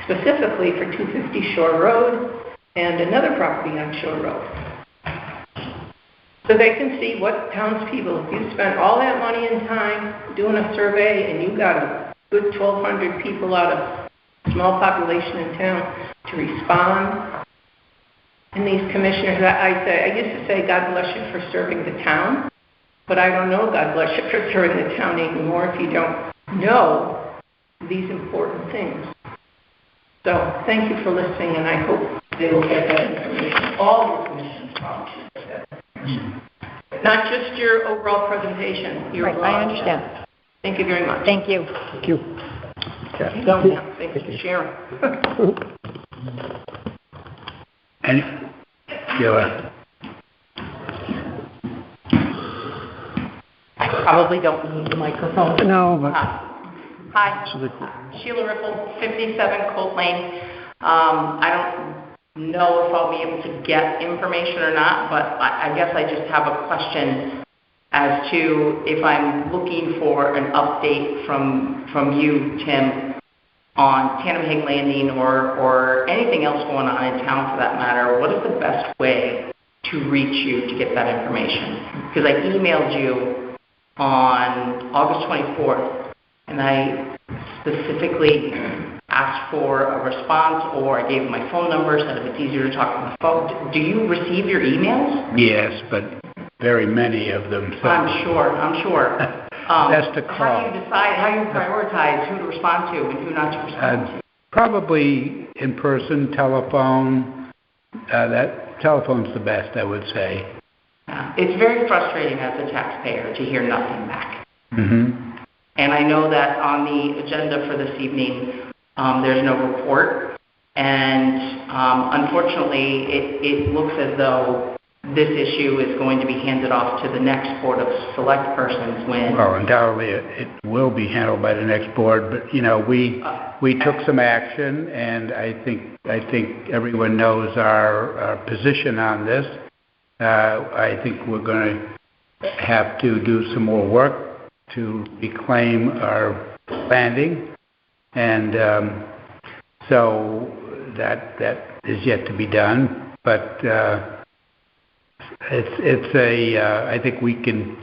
[SPEAKER 7] specifically for 250 Shore Road and another property on Shore Road. So they can see what townspeople, if you spent all that money and time doing a survey and you got a good 1,200 people out of a small population in town to respond. And these commissioners, I used to say, God bless you for serving the town, but I don't know God bless you for serving the town anymore if you don't know these important things. So thank you for listening, and I hope they will get that information. All the commissions probably should get that information. Not just your overall presentation. Your
[SPEAKER 3] Right, I understand.
[SPEAKER 7] Thank you very much.
[SPEAKER 3] Thank you.
[SPEAKER 2] Thank you.
[SPEAKER 7] Thank you, Sharon.
[SPEAKER 1] And,
[SPEAKER 8] I probably don't need the microphone.
[SPEAKER 2] No, but
[SPEAKER 8] Hi, Sheila Ripple, 57 Colt Lane. I don't know if I'll be able to get information or not, but I guess I just have a question as to if I'm looking for an update from you, Tim, on Tannenham Landing or anything else going on in town for that matter. What is the best way to reach you to get that information? Because I emailed you on August 24th, and I specifically asked for a response, or I gave my phone number, said if it's easier to talk on the phone. Do you receive your emails?
[SPEAKER 1] yes, but very many of them. So
[SPEAKER 8] I'm sure.
[SPEAKER 1] Best to call.
[SPEAKER 8] How do you decide, how you prioritize who to respond to and who not to respond to?
[SPEAKER 1] Probably in person, telephone. That telephone's the best, I would say.
[SPEAKER 8] It's very frustrating as a taxpayer to hear nothing back.
[SPEAKER 1] Mm-hmm.
[SPEAKER 8] And I know that on the agenda for this evening, there's no report. And unfortunately, it looks as though this issue is going to be handed off to the next Board of Select Persons when...
[SPEAKER 1] Well, undoubtedly it will be handled by the next board, but, we took some action, and I think everyone knows our position on this. I think we're going to have to do some more work to reclaim our landing, and so that is yet to be done. But I think we can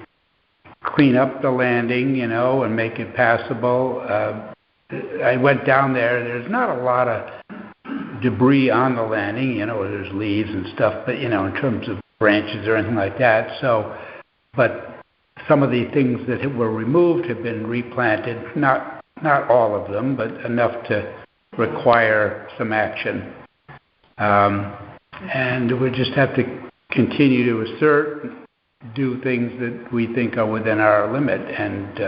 [SPEAKER 1] clean up the landing, and make it passable. I went down there. There's not a lot of debris on the landing, there's leaves and stuff, but, in terms of branches or anything like that. So, but some of the things that were removed have been replanted, not all of them, but enough to require some action. And we just have to continue to assert, do things that we think are within our limit. And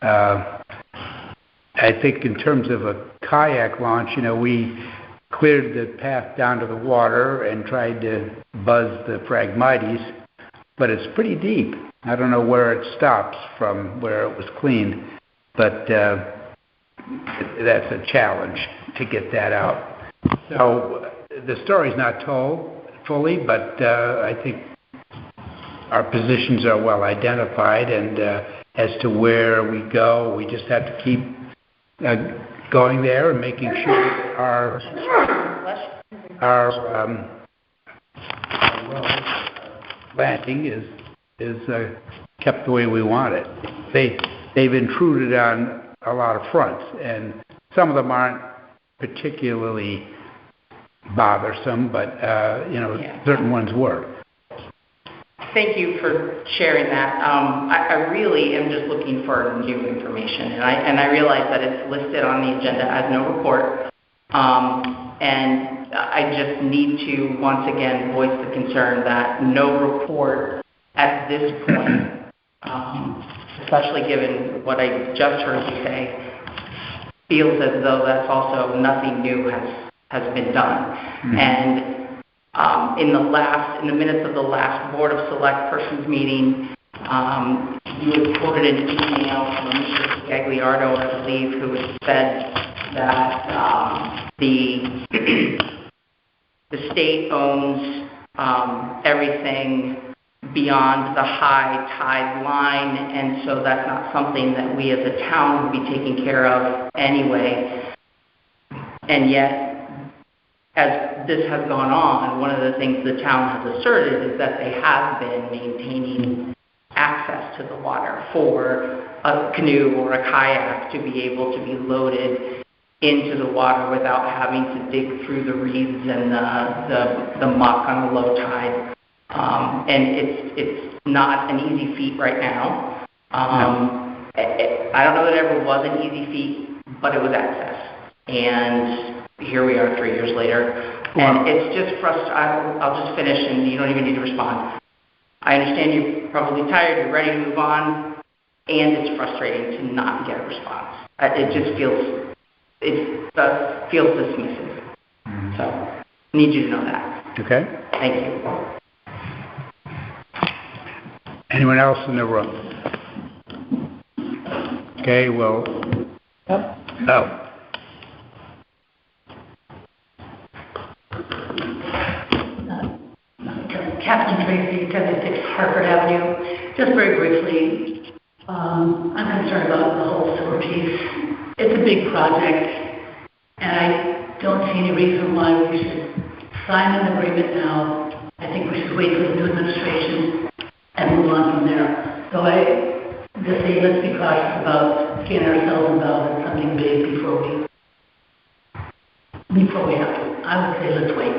[SPEAKER 1] I think in terms of a kayak launch, we cleared the path down to the water and tried to buzz the Phragmites, but it's pretty deep. I don't know where it stops from where it was cleaned, but that's a challenge to get that out. So the story's not told fully, but I think our positions are well identified, and as to where we go, we just have to keep going there and making sure our landing is kept the way we want it. They've intruded on a lot of fronts, and some of them aren't particularly bothersome, but certain ones were.
[SPEAKER 8] Thank you for sharing that. I really am just looking for new information, and I realize that it's listed on the agenda as no report. And I just need to once again voice the concern that no report at this point, especially given what I just heard you say, feels as though that's also nothing new has been done. And in the minutes of the last Board of Select Persons meeting, you had quoted an email from Mr. Gagliardo, I believe, who had said that the state owns everything beyond the high tide line, and so that's not something that we as a town would be taking care of anyway. And yet, as this has gone on, one of the things the town has asserted is that they have been maintaining access to the water for a canoe or a kayak to be able to be loaded into the water without having to dig through the reeds and the muck on a low tide. And it's not an easy feat right now. I don't know that it ever was an easy feat, but it was access. And here we are 3 years later. And it's just frustrating. I'll just finish and you don't even need to respond. I understand you're probably tired, you're ready to move on, and it's frustrating to not get a response. It just feels dismissive. So I need you to know that.
[SPEAKER 1] Okay.
[SPEAKER 8] Thank you.
[SPEAKER 1] Anyone else in the room? Okay, well. Oh.
[SPEAKER 9] Kathleen Tracy, 76 Hartford Avenue. Just very briefly, I'm concerned about the whole sewer piece. It's a big project, and I don't see any reason why we should sign an agreement now. I think we should wait for the new administration and move on from there. So I just say let's be cautious about getting ourselves involved in something big before we have to. I would say let's wait.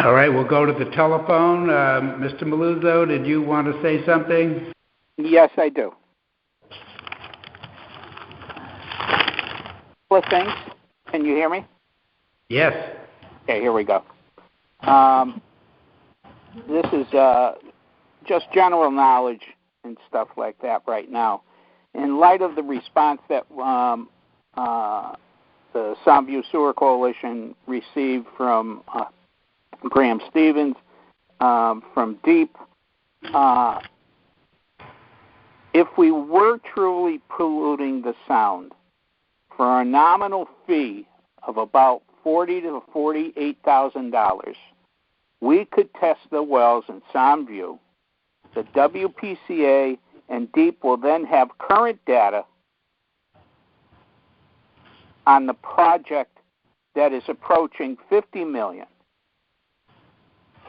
[SPEAKER 1] All right, we'll go to the telephone. Mr. Maluzzo, did you want to say something?
[SPEAKER 6] Yes, I do. Couple of things. Can you hear me?
[SPEAKER 1] Yes.
[SPEAKER 6] Okay, here we go. This is just general knowledge and stuff like that right now. In light of the response that the Soundview Sewer Coalition received from Graham Stevens, from Deep, if we were truly polluting the sound for a nominal fee of about $40,000 to $48,000, we could test the wells in Soundview. The WPCA and Deep will then have current data on the project that is approaching $50 million.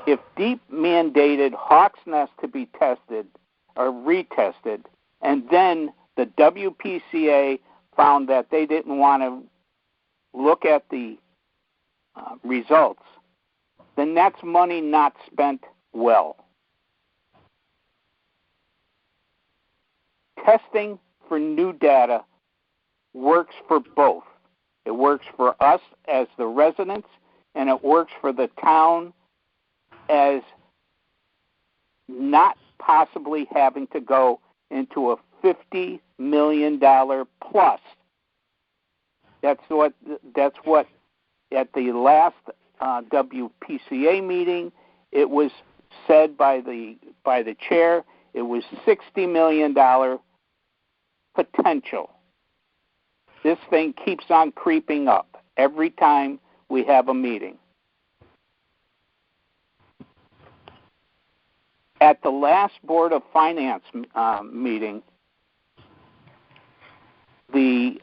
[SPEAKER 6] If Deep mandated Hawks Nest to be tested or retested, and then the WPCA found that they didn't want to look at the results, then that's money not spent well. Testing for new data works for both. It works for us as the residents, and it works for the town as not possibly having to go into a $50 million plus. That's what at the last WPCA meeting, it was said by the chair, it was $60 million potential. This thing keeps on creeping up every time we have a meeting. At the last Board of Finance meeting, the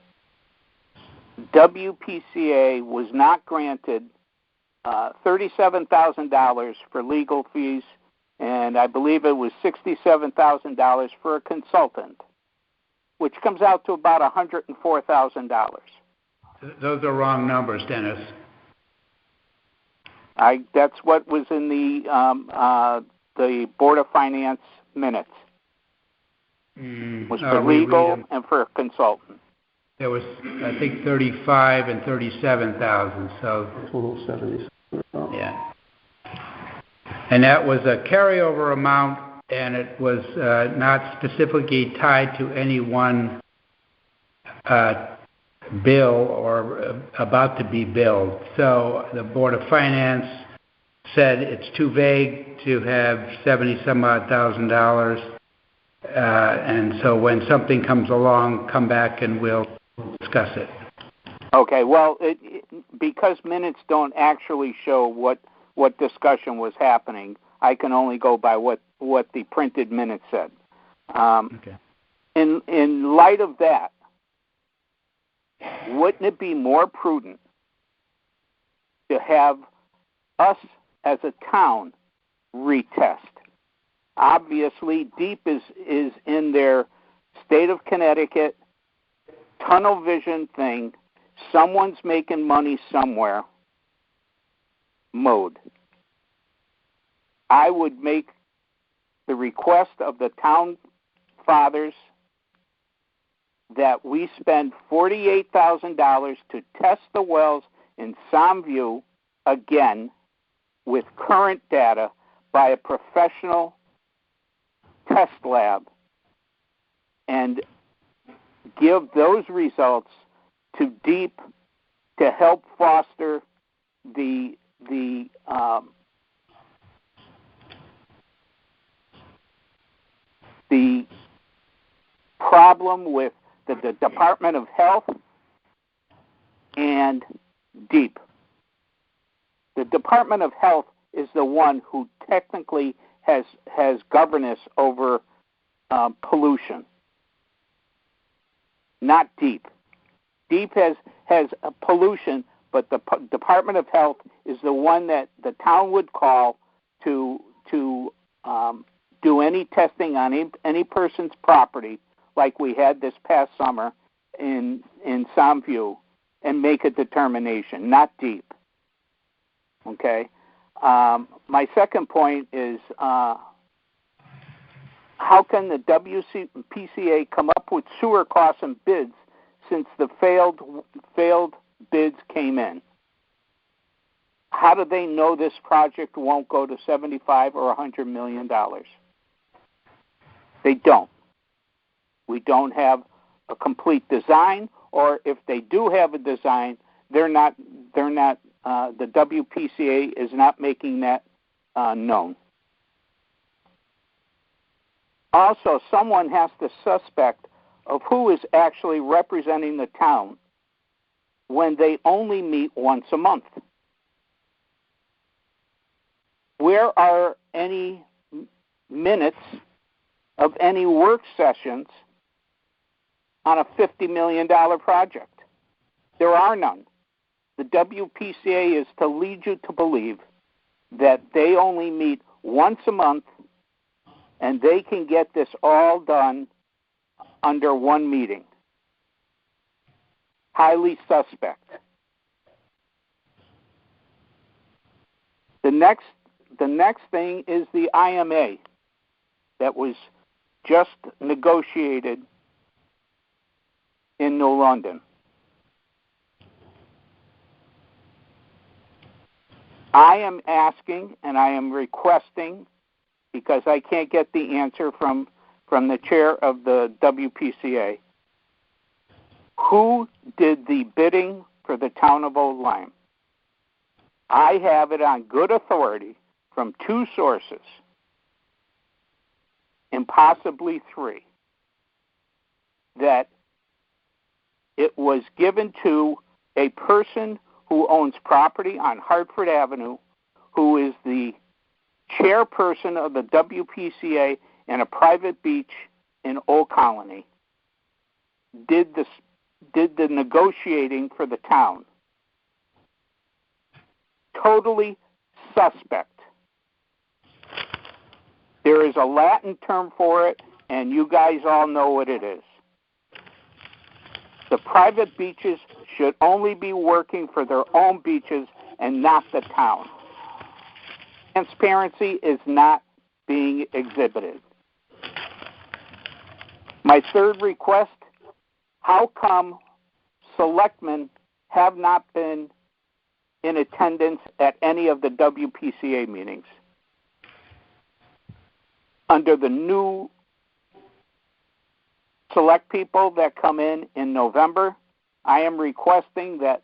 [SPEAKER 6] WPCA was not granted $37,000 for legal fees, and I believe it was $67,000 for a consultant, which comes out to about $104,000.
[SPEAKER 1] Those are wrong numbers, Dennis.
[SPEAKER 6] That's what was in the Board of Finance minutes. Was for legal and for a consultant.
[SPEAKER 1] There was, I think, 35 and 37,000. So
[SPEAKER 2] Total 70.
[SPEAKER 1] yeah, and that was a carryover amount, and it was not specifically tied to any one bill or about to be billed. So the Board of Finance said it's too vague to have $70-some-odd thousand, and so when something comes along, come back and we'll discuss it.
[SPEAKER 6] Okay, well, because minutes don't actually show what discussion was happening, I can only go by what the printed minutes said.
[SPEAKER 1] Okay.
[SPEAKER 6] In light of that, wouldn't it be more prudent to have us as a town retest? Obviously, DEEP is in their state of Connecticut tunnel vision thing, someone's making money somewhere mode. I would make the request of the town fathers that we spend $48,000 to test the wells in Somview again with current data by a professional test lab and give those results to DEEP to help foster the problem with the Department of Health and DEEP. The Department of Health is the one who technically has governance over pollution, not DEEP. DEEP has a pollution, but the Department of Health is the one that the town would call to do any testing on any person's property, like we had this past summer in Somview, and make a determination, not DEEP. Okay? My second point is how can the WPCA come up with sewer costs and bids since the failed bids came in? How do they know this project won't go to $75 or $100 million? They don't. We don't have a complete design, or if they do have a design, they're not. The WPCA is not making that known. Also, someone has to suspect of who is actually representing the town when they only meet once a month. Where are any minutes of any work sessions on a $50 million project? There are none. The WPCA is to lead you to believe that they only meet once a month and they can get this all done under one meeting. Highly suspect. The next thing is the IMA that was just negotiated in New London. I am asking and I am requesting, because I can't get the answer from the chair of the WPCA, who did the bidding for the town of Old Lyme? I have it on good authority from two sources, and possibly three, that it was given to a person who owns property on Hartford Avenue, who is the chairperson of the WPCA in a private beach in Old Colony, did the negotiating for the town. Totally suspect. There is a Latin term for it, and you guys all know what it is. The private beaches should only be working for their own beaches and not the town. Transparency is not being exhibited. My third request, how come selectmen have not been in attendance at any of the WPCA meetings? Under the new select people that come in November, I am requesting that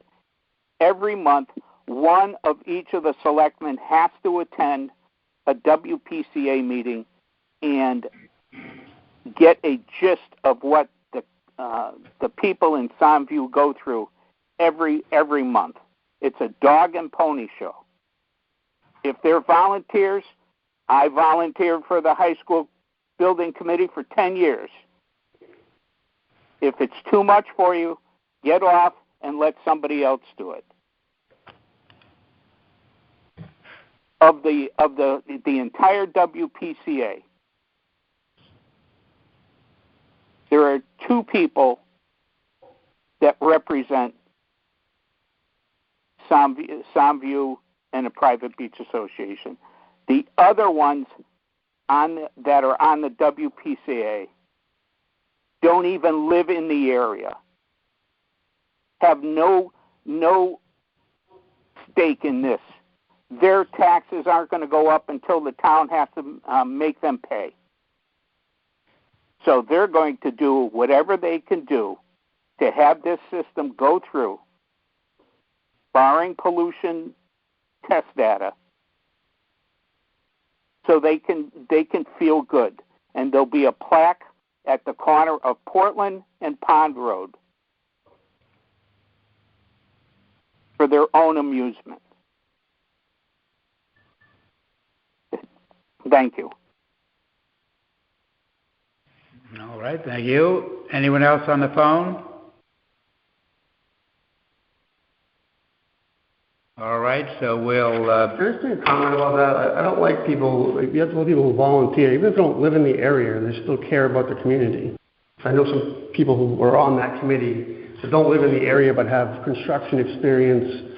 [SPEAKER 6] every month one of each of the selectmen has to attend a WPCA meeting and get a gist of what the people in Soundview go through every month. It's a dog and pony show. If they're volunteers, I volunteered for the high school building committee for 10 years. If it's too much for you, get off and let somebody else do it. Of the entire WPCA, there are two people that represent Soundview and a private beach association. The other ones that are on the WPCA don't even live in the area, have no stake in this. Their taxes aren't going to go up until the town has to make them pay. So they're going to do whatever they can do to have this system go through, barring pollution test data, so they can feel good. And there'll be a plaque at the corner of Portland and Pond Road for their own amusement. Thank you.
[SPEAKER 1] All right, thank you. Anyone else on the phone? All right, so we'll...
[SPEAKER 2] Can I just make a comment about that? I don't like people, you have to let people who volunteer, even if they don't live in the area, they still care about the community. I know some people who are on that committee that don't live in the area but have construction experience,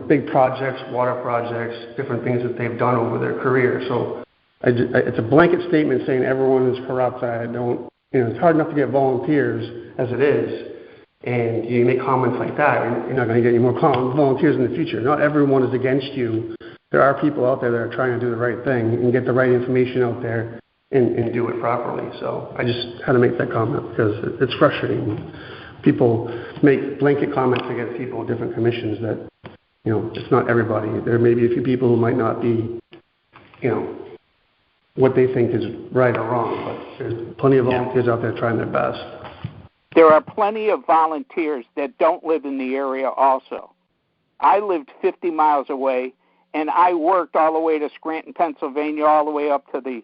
[SPEAKER 2] big projects, water projects, different things that they've done over their career. So it's a blanket statement saying everyone is corrupt. It's hard enough to get volunteers as it is. And you make comments like that, you're not going to get any more volunteers in the future. Not everyone is against you. There are people out there that are trying to do the right thing and get the right information out there and do it properly. So I just had to make that comment because it's frustrating. People make blanket comments against people with different commissions that, it's not everybody. There may be a few people who might not be, what they think is right or wrong, but there's plenty of volunteers out there trying their best.
[SPEAKER 6] There are plenty of volunteers that don't live in the area also. I lived 50 miles away, and I worked all the way to Scranton, Pennsylvania, all the way up to the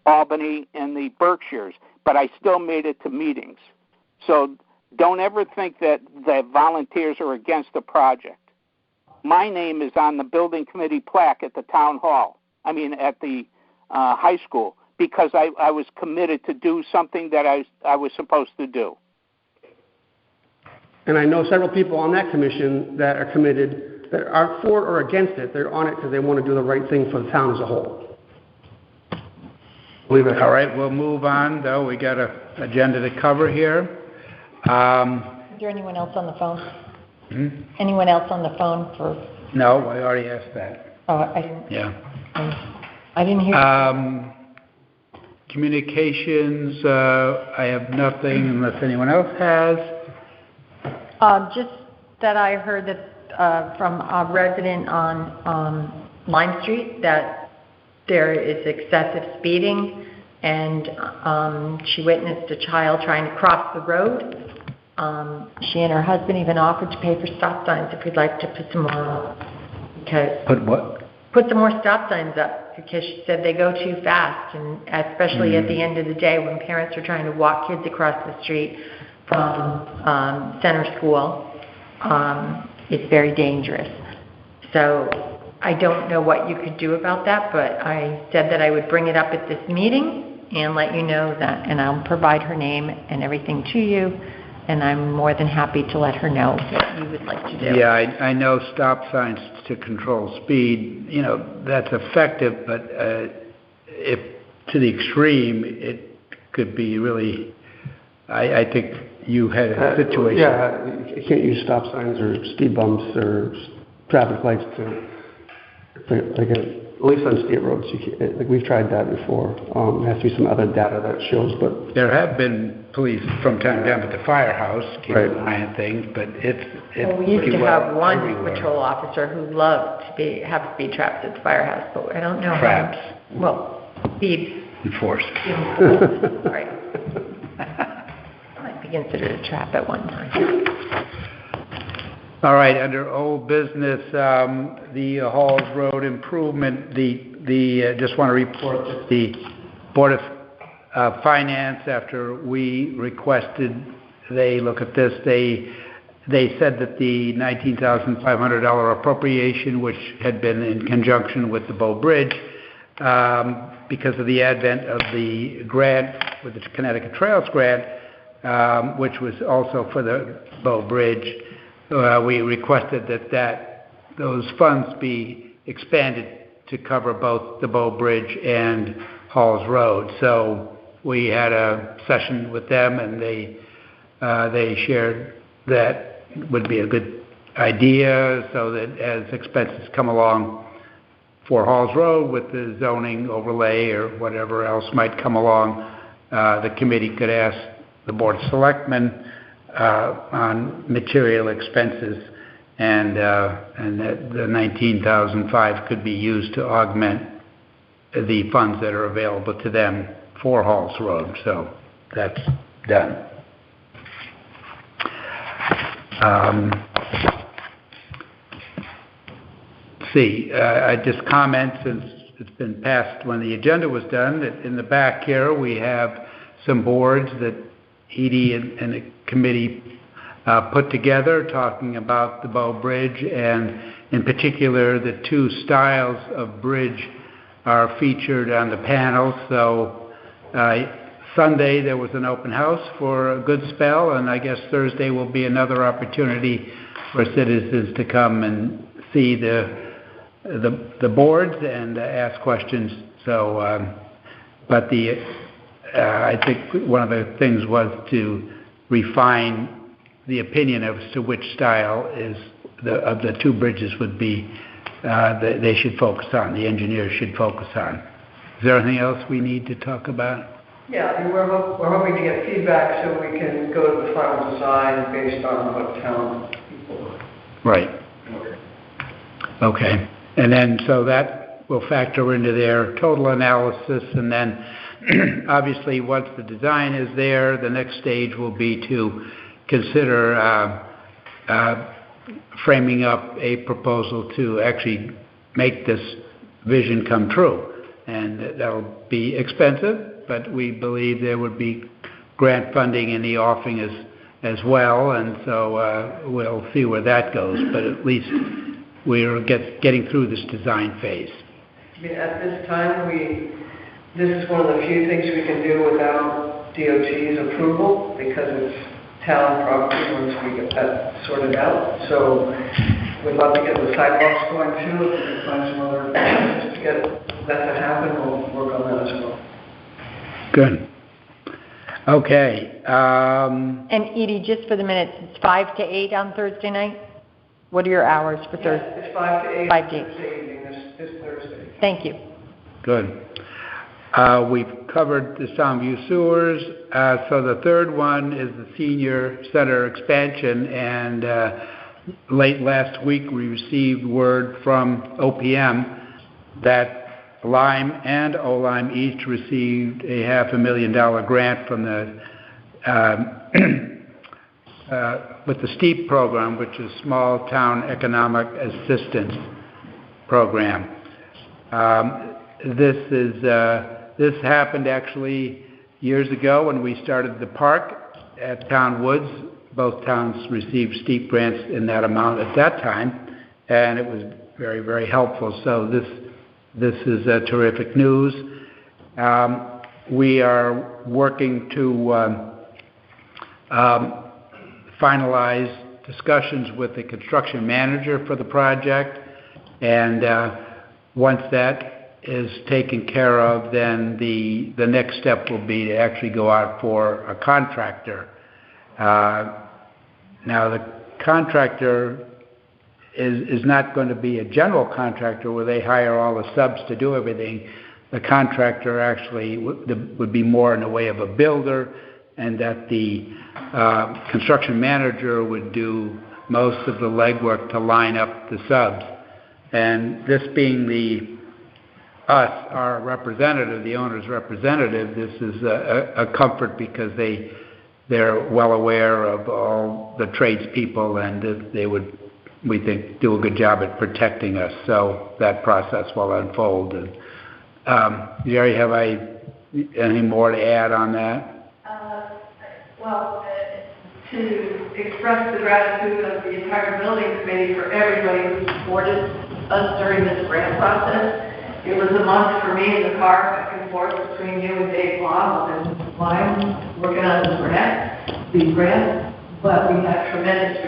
[SPEAKER 6] Albany and the Berkshires, but I still made it to meetings. So don't ever think that volunteers are against the project. My name is on the building committee plaque at the town hall, at the high school, because I was committed to do something that I was supposed to do.
[SPEAKER 2] And I know several people on that commission that are committed, that aren't for or against it. They're on it because they want to do the right thing for the town as a whole. All
[SPEAKER 1] right, we'll move on, though. We got an agenda to cover here.
[SPEAKER 3] Is there anyone else on the phone? Anyone else on the phone for...
[SPEAKER 1] No, I already asked that.
[SPEAKER 3] Oh, I didn't...
[SPEAKER 1] Yeah.
[SPEAKER 3] I didn't hear...
[SPEAKER 1] Communications, I have nothing unless anyone else has.
[SPEAKER 3] Just that I heard that from a resident on Lime Street that there is excessive speeding, and she witnessed a child trying to cross the road. She and her husband even offered to pay for stop signs if we'd like to put some more up.
[SPEAKER 1] Put what?
[SPEAKER 3] Put some more stop signs up, because she said they go too fast, and especially at the end of the day when parents are trying to walk kids across the street from center school, it's very dangerous. So I don't know what you could do about that, but I said that I would bring it up at this meeting and let you know that, and I'll provide her name and everything to you, and I'm more than happy to let her know what you would like to do.
[SPEAKER 1] Yeah, I know stop signs to control speed, that's effective, but if to the extreme, it could be really, I think you had a situation.
[SPEAKER 2] Yeah, you can't use stop signs or speed bumps or traffic lights to, at least on state roads, you can't, like we've tried that before. There has to be some other data that shows, but.
[SPEAKER 1] There have been police from time to time at the firehouse, keeping
[SPEAKER 2] Right.
[SPEAKER 1] an eye on things, but it's
[SPEAKER 3] Well, we used to have one
[SPEAKER 1] everywhere.
[SPEAKER 3] patrol officer who loved to have speed traps at the firehouse, but I don't know
[SPEAKER 1] Traps.
[SPEAKER 3] how. Well, speed
[SPEAKER 1] Enforced.
[SPEAKER 3] Right. Might be considered a trap at one time.
[SPEAKER 1] All right, under old business, the Halls Road improvement, just want to report that the Board of Finance, after we requested they look at this, they said that the $19,500 appropriation, which had been in conjunction with the Bow Bridge, because of the advent of the grant with the Connecticut Trails grant, which was also for the Bow Bridge, we requested that those funds be expanded to cover both the Bow Bridge and Halls Road. So we had a session with them, and they shared that would be a good idea, so that as expenses come along for Halls Road with the zoning overlay or whatever else might come along, the committee could ask the Board of Selectmen on material expenses, and that the $19,500 could be used to augment the funds that are available to them for Halls Road. So that's done. I just comment, since it's been passed when the agenda was done, that in the back here we have some boards that Edie and the committee put together talking about the Bow Bridge, and in particular the two styles of bridge are featured on the panel. So Sunday there was an open house for a good spell, and I guess Thursday will be another opportunity for citizens to come and see the boards and ask questions. So, but I think one of the things was to refine the opinion as to which style of the two bridges would be they should focus on, the engineers should focus on. Is there anything else we need to talk about?
[SPEAKER 10] Yeah, I mean, we're hoping to get feedback so we can go to the final design based on what town people.
[SPEAKER 1] Right. Okay. And then, so that will factor into their total analysis, and then obviously once the design is there, the next stage will be to consider framing up a proposal to actually make this vision come true. And that'll be expensive, but we believe there would be grant funding in the offing as well, and so we'll see where that goes, but at least we're getting through this design phase.
[SPEAKER 10] I mean, at this time, this is one of the few things we can do without DOT's approval, because it's town property once we get that sorted out. So we'd love to get the sidewalks going too. If we can find some other places to get that to happen, we'll work on that as well.
[SPEAKER 1] Good. Okay.
[SPEAKER 3] And Edie, just for the minutes, it's 5 to 8 on Thursday night? What are your hours for Thursday?
[SPEAKER 10] It's 5 to 8
[SPEAKER 3] 5 to 8.
[SPEAKER 10] Thursday evening, this Thursday.
[SPEAKER 3] Thank you.
[SPEAKER 1] Good. We've covered the Soundview sewers. So the third one is the senior center expansion, and late last week we received word from OPM that Lime and Olime each received a $500,000 grant from the with the STEEP program, which is Small Town Economic Assistance Program. This happened actually years ago when we started the park at Town Woods. Both towns received STEEP grants in that amount at that time, and it was very, very helpful. So this is terrific news. We are working to finalize discussions with the construction manager for the project, and once that is taken care of, then the next step will be to actually go out for a contractor. Now, the contractor is not going to be a general contractor where they hire all the subs to do everything. The contractor actually would be more in the way of a builder, and that the construction manager would do most of the legwork to line up the subs. And this being our representative, the owner's representative, this is a comfort because they're well aware of all the tradespeople, and they would, we think, do a good job at protecting us. So that process will unfold. And, Jerry, have I any more to add on that?
[SPEAKER 10] To express the gratitude of the entire building committee for everybody who supported us during this grant process. It was a month for me in the car back and forth between you and Dave Long and mine working on the grant, but we had tremendous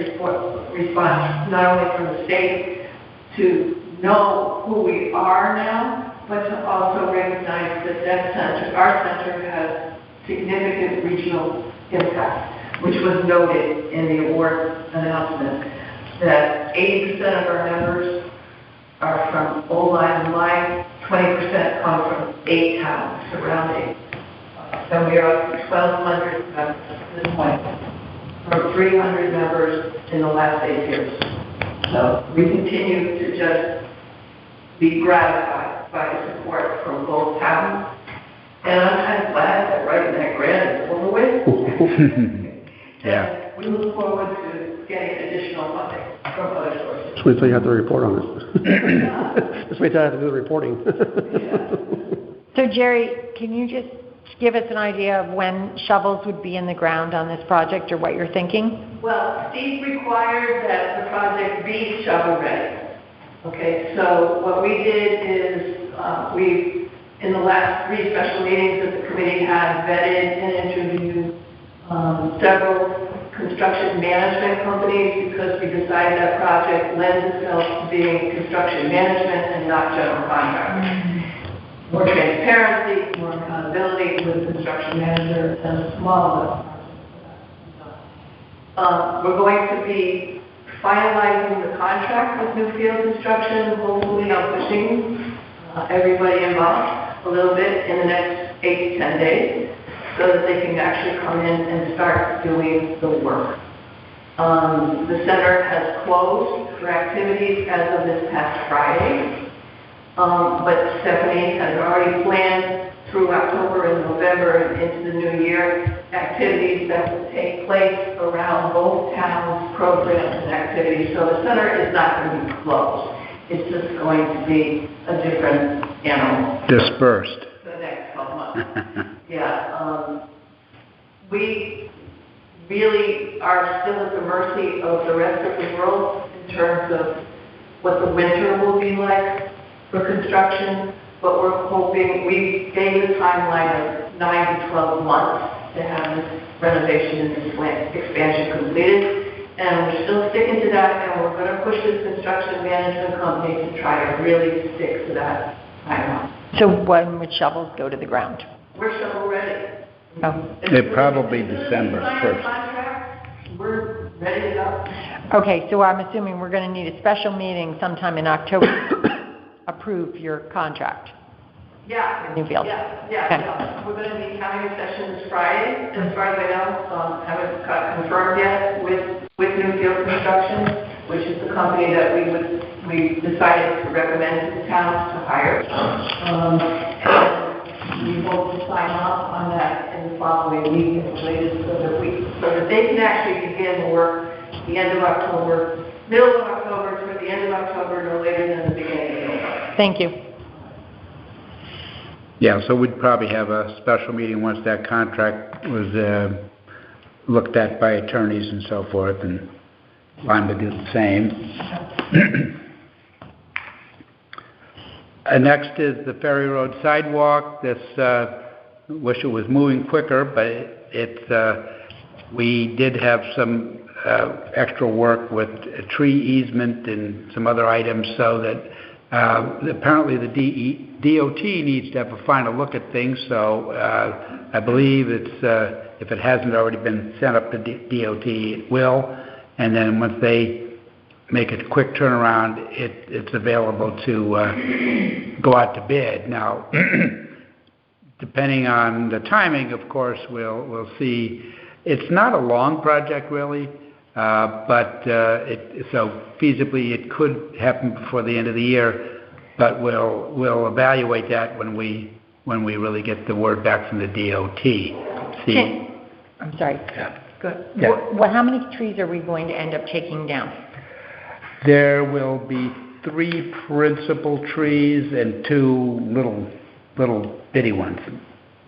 [SPEAKER 10] response, not only from the state to know who we are now, but to also recognize that our center has significant regional impact, which was noted in the award announcement, that 80% of our members are from Old Lyme and Lyme, 20% come from 8 towns surrounding. So we are up to 1,200 members at this point, from 300 members in the last 8 years. So we continue to just be gratified by the support from both towns. And I'm kind of glad that writing that grant is over with.
[SPEAKER 1] Yeah.
[SPEAKER 10] We look forward to getting additional funding from other sources.
[SPEAKER 2] Just wait till you have to report on it. Just wait till I have to do the reporting.
[SPEAKER 3] So Jerry, can you just give us an idea of when shovels would be in the ground on this project, or what you're thinking?
[SPEAKER 10] Well, Steve required that the project be shovel ready. Okay, so what we did is in the last 3 special meetings that the committee had, vetted and interviewed several construction management companies, because we decided that project lends itself to being construction management and not general contractor. More transparency, more accountability with the construction manager and a small level. We're going to be finalizing the contract with Newfield Construction. Hopefully, I'm pushing everybody involved a little bit in the next 8 to 10 days, so that they can actually come in and start doing the work. The center has closed for activities as of this past Friday, but Stephanie has already planned through October and November and into the new year activities that will take place around both towns' programs and activities. So the center is not going to be closed. It's just going to be a different animal.
[SPEAKER 1] Dispersed.
[SPEAKER 10] The next 12 months. Yeah. We really are still at the mercy of the rest of the world in terms of what the winter will be like for construction, but we're hoping, we gave a timeline of 9 to 12 months to have this renovation and this expansion completed, and we're still sticking to that, and we're going to push this construction management company to try to really stick to that timeline.
[SPEAKER 3] So when would shovels go to the ground?
[SPEAKER 10] We're shovel ready.
[SPEAKER 3] Oh.
[SPEAKER 1] It probably December 1st.
[SPEAKER 10] We're ready to go.
[SPEAKER 3] Okay, so I'm assuming we're going to need a special meeting sometime in October to approve your contract.
[SPEAKER 10] Yeah.
[SPEAKER 3] Newfield.
[SPEAKER 10] Yeah.
[SPEAKER 3] Okay.
[SPEAKER 10] We're going to be having a session this Friday, as far as I know. Haven't got confirmed yet with Newfield Construction, which is the company that we decided to recommend to the towns to hire. And we hope to sign off on that in the following week at the latest, so that they can actually begin work the end of October, middle of October, toward the end of October, no later than the beginning of November.
[SPEAKER 3] Thank you.
[SPEAKER 1] Yeah, so we'd probably have a special meeting once that contract was looked at by attorneys and so forth, and Lyme would do the same. Next is the Ferry Road sidewalk. This, wish it was moving quicker, but we did have some extra work with a tree easement and some other items, so that Apparently the DOT needs to have a final look at things, so I believe it's, if it hasn't already been sent up to DOT, it will, and then once they make a quick turnaround, it's available to go out to bid. Now, depending on the timing, of course, we'll see. It's not a long project, really, but so feasibly it could happen before the end of the year. But we'll evaluate that when we really get the word back from the DOT. See.
[SPEAKER 3] I'm sorry.
[SPEAKER 1] Yeah.
[SPEAKER 3] Good.
[SPEAKER 1] Yeah.
[SPEAKER 3] How many trees are we going to end up taking down?
[SPEAKER 1] There will be 3 principal trees and 2 little bitty ones.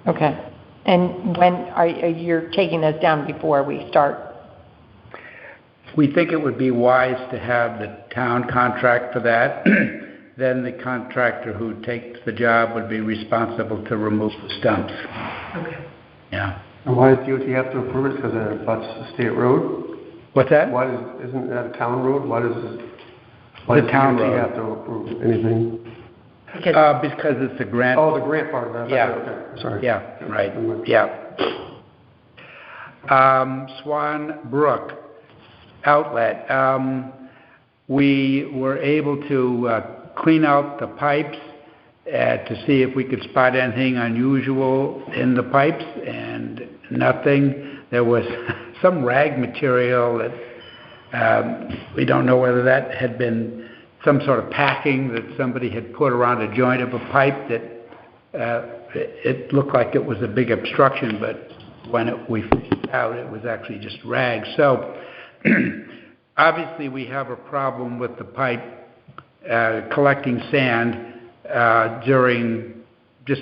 [SPEAKER 3] Okay. And when are you taking those down before we start?
[SPEAKER 1] We think it would be wise to have the town contract for that. Then the contractor who takes the job would be responsible to remove the stumps.
[SPEAKER 3] Okay.
[SPEAKER 1] Yeah.
[SPEAKER 2] And why does DOT have to approve it? Because it abuts a state road?
[SPEAKER 1] What's that?
[SPEAKER 2] Isn't that a town road? Why does
[SPEAKER 1] town
[SPEAKER 2] DOT
[SPEAKER 1] road
[SPEAKER 2] have to approve anything?
[SPEAKER 1] Because it's a grant.
[SPEAKER 2] Oh, the grant part of that.
[SPEAKER 1] Yeah.
[SPEAKER 2] Okay. Sorry.
[SPEAKER 1] Yeah, right. Yeah. Swan Brook outlet. We were able to clean out the pipes to see if we could spot anything unusual in the pipes, and nothing. There was some rag material that we don't know whether that had been some sort of packing that somebody had put around a joint of a pipe that it looked like it was a big obstruction, but when we fished it out, it was actually just rags. So obviously we have a problem with the pipe collecting sand during just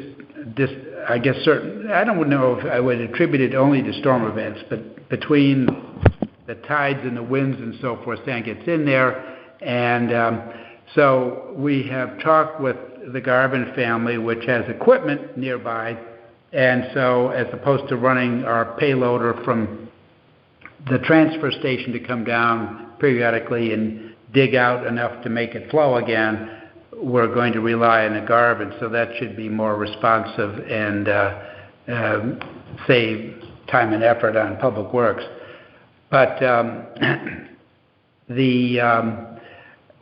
[SPEAKER 1] I guess certain, I don't know if I would attribute it only to storm events, but between the tides and the winds and so forth, sand gets in there. And so we have talked with the Garvin family, which has equipment nearby, and so as opposed to running our payloader from the transfer station to come down periodically and dig out enough to make it flow again, we're going to rely on the Garvin, so that should be more responsive and save time and effort on Public Works. But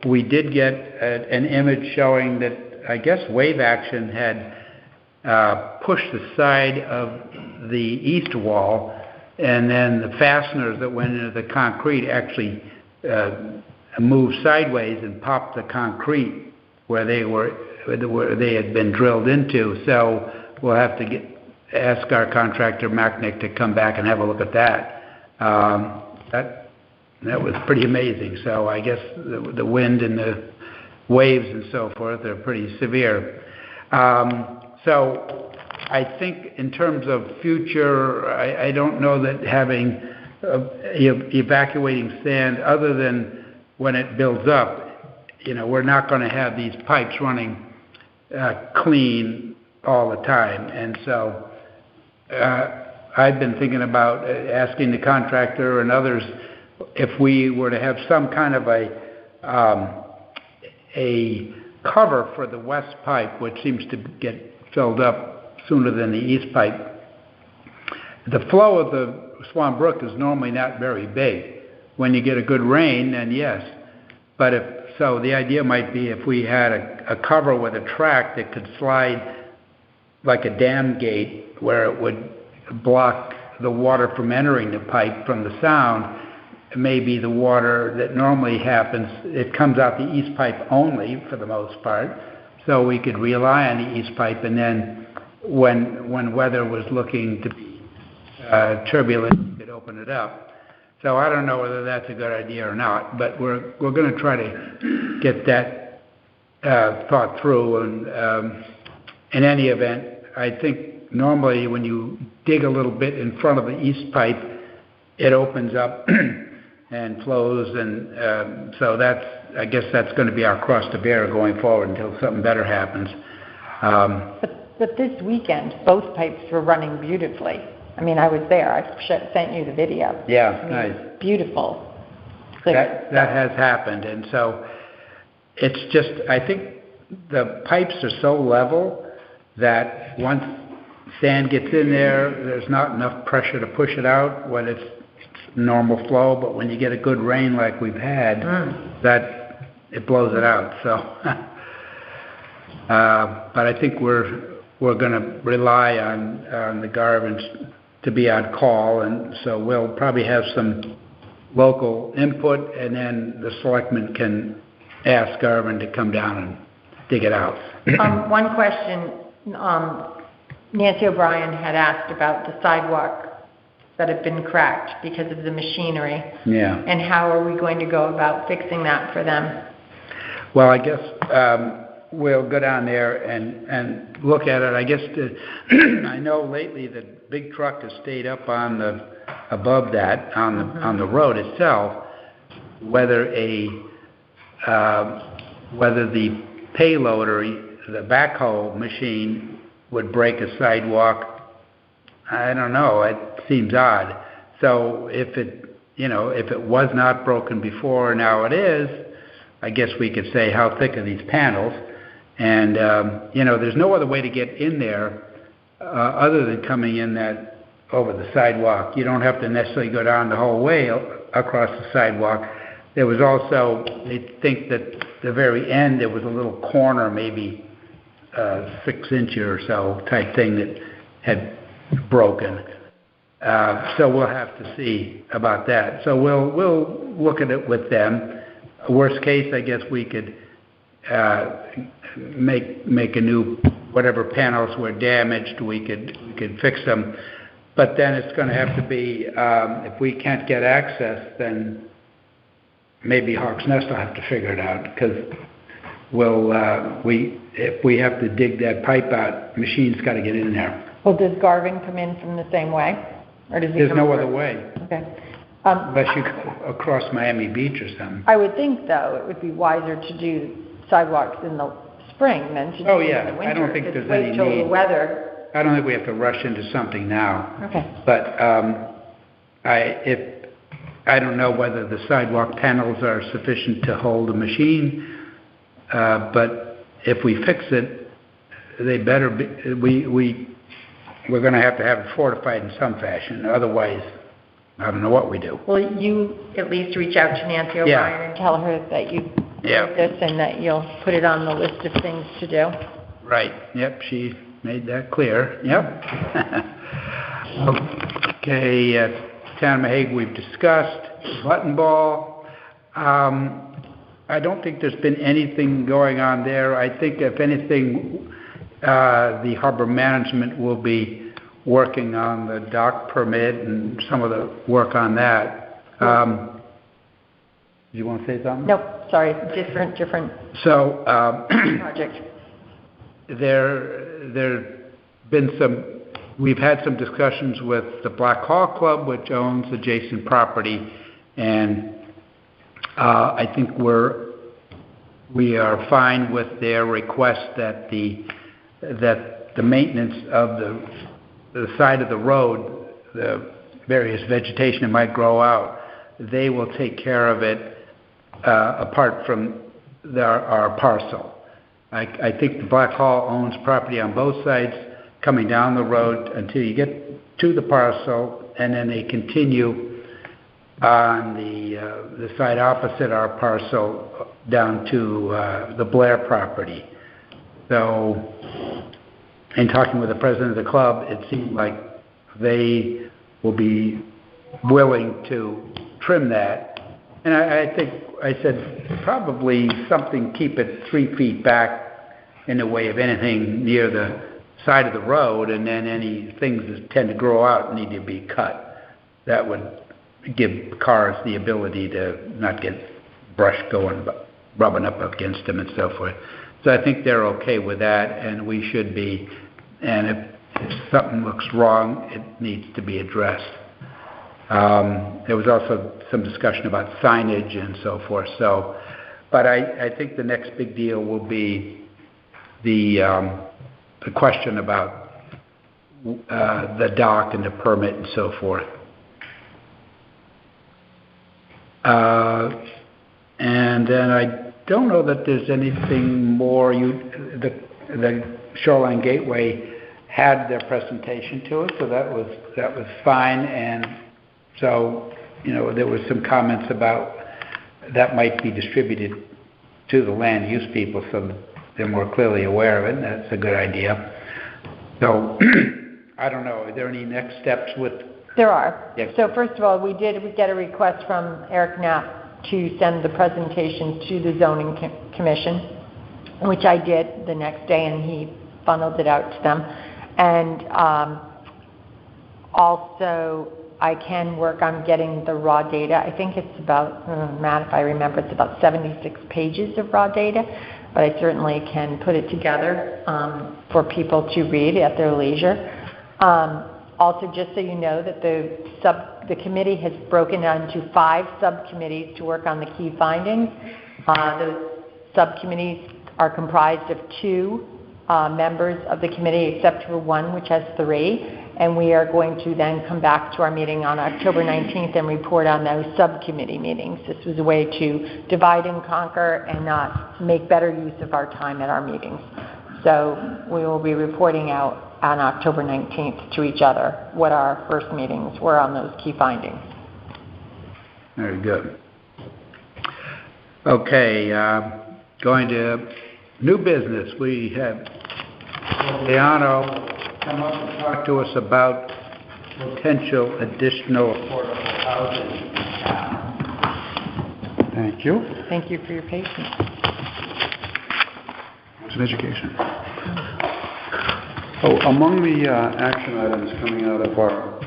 [SPEAKER 1] we did get an image showing that I guess wave action had pushed the side of the east wall, and then the fasteners that went into the concrete actually moved sideways and popped the concrete where they had been drilled into. So we'll have to ask our contractor Macnick to come back and have a look at that. That was pretty amazing. So I guess the wind and the waves and so forth are pretty severe. So I think in terms of future, I don't know that having evacuating sand, other than when it builds up, we're not going to have these pipes running clean all the time. And so I've been thinking about asking the contractor and others if we were to have some kind of a cover for the west pipe, which seems to get filled up sooner than the east pipe. The flow of the Swan Brook is normally not very big. When you get a good rain, then yes. But the idea might be if we had a cover with a track that could slide like a dam gate where it would block the water from entering the pipe from the sound. Maybe the water that normally happens, it comes out the east pipe only for the most part, so we could rely on the east pipe, and then when weather was looking to be turbulent, we could open it up. So I don't know whether that's a good idea or not, but we're going to try to get that thought through. And in any event, I think normally when you dig a little bit in front of the east pipe, it opens up and flows, and so I guess that's going to be our cross to bear going forward until something better happens.
[SPEAKER 3] But this weekend, both pipes were running beautifully. I mean, I was there. I sent you the video.
[SPEAKER 1] Yeah, nice.
[SPEAKER 3] Beautiful.
[SPEAKER 1] That has happened, and so it's just, I think the pipes are so level that once sand gets in there, there's not enough pressure to push it out when it's normal flow, but when you get a good rain like we've had, that it blows it out. So, but I think we're going to rely on the Garvins to be on call, and so we'll probably have some local input, and then the selectmen can ask Garvin to come down and dig it out.
[SPEAKER 3] One question, Nancy O'Brien had asked about the sidewalk that have been cracked because of the machinery.
[SPEAKER 1] Yeah.
[SPEAKER 3] And how are we going to go about fixing that for them?
[SPEAKER 1] Well, I guess we'll go down there and look at it. I guess I know lately the big truck has stayed up on the above that on the road itself. Whether the payloader, the backhoe machine, would break a sidewalk, I don't know. It seems odd. So if it was not broken before, now it is, I guess we could say, how thick are these panels? And, there's no other way to get in there other than coming in that over the sidewalk. You don't have to necessarily go down the whole way across the sidewalk. There was also, they think that the very end, there was a little corner, maybe 6 inch or so type thing that had broken. So we'll have to see about that. So we'll look at it with them. Worst case, I guess we could make a new, whatever panels were damaged, we could fix them. But then it's going to have to be, if we can't get access, then maybe Hawks Nest will have to figure it out, because if we have to dig that pipe out, machine's got to get in there.
[SPEAKER 3] Well, does Garvin come in from the same way? Or does he
[SPEAKER 1] There's
[SPEAKER 3] come
[SPEAKER 1] no
[SPEAKER 3] over?
[SPEAKER 1] other way,
[SPEAKER 3] Okay.
[SPEAKER 1] unless you go across Miami Beach or something.
[SPEAKER 3] I would think, though, it would be wiser to do sidewalks in the spring than to do it in the winter.
[SPEAKER 1] I don't think there's
[SPEAKER 3] wait
[SPEAKER 1] any
[SPEAKER 3] till
[SPEAKER 1] need.
[SPEAKER 3] the weather.
[SPEAKER 1] I don't think we have to rush into something now.
[SPEAKER 3] Okay.
[SPEAKER 1] But I don't know whether the sidewalk panels are sufficient to hold a machine, but if we fix it, they better be, we're going to have it fortified in some fashion. Otherwise, I don't know what we do.
[SPEAKER 3] Will you at least reach out to Nancy O'Brien and tell her that you did this and that you'll put it on the list of things to do?
[SPEAKER 1] Right. Yep, she made that clear. Yep. Okay, Town of Maheg we've discussed. Button ball. I don't think there's been anything going on there. I think, if anything, the harbor management will be working on the dock permit and some of the work on that. Do you want to say something?
[SPEAKER 3] Nope, sorry, different
[SPEAKER 1] So,
[SPEAKER 3] project.
[SPEAKER 1] We've had some discussions with the Black Hawk Club, which owns adjacent property, and I think we are fine with their request that the maintenance of the side of the road, the various vegetation that might grow out, they will take care of it apart from our parcel. I think the Black Hall owns property on both sides coming down the road until you get to the parcel, and then they continue on the side opposite our parcel down to the Blair property. So, in talking with the president of the club, it seemed like they will be willing to trim that. And I think I said probably something, keep it 3 feet back in the way of anything near the side of the road, and then any things that tend to grow out need to be cut. That would give cars the ability to not get brush rubbing up against them and so forth. So I think they're okay with that, and we should be. And if something looks wrong, it needs to be addressed. There was also some discussion about signage and so forth. So, but I think the next big deal will be the question about the dock and the permit and so forth. And then don't know that there's anything more. The Shoreline Gateway had their presentation to us, so that was fine. And so, there was some comments about that might be distributed to the land use people so that they're more clearly aware of it, and that's a good idea. So, I don't know, are there any next steps with...
[SPEAKER 3] There are.
[SPEAKER 1] Yes.
[SPEAKER 3] So first of all, we get a request from Eric Knapp to send the presentation to the Zoning Commission, which I did the next day, and he funneled it out to them. And also, I can work on getting the raw data. I think it's about, Matt, if I remember, it's about 76 pages of raw data, but I certainly can put it together for people to read at their leisure. Also, just so you know, that the committee has broken down into 5 subcommittees to work on the key findings. Those subcommittees are comprised of 2 members of the committee, except for one, which has 3. And we are going to then come back to our meeting on October 19th and report on those subcommittee meetings. This was a way to divide and conquer and not make better use of our time at our meetings. So we will be reporting out on October 19th to each other what our first meetings were on those key findings.
[SPEAKER 1] Very good. Okay, going to new business. We have Leano come up and talk to us about potential additional affordable housing in town.
[SPEAKER 11] Thank you.
[SPEAKER 3] Thank you for your patience.
[SPEAKER 11] It's an education. Among the action items coming out of our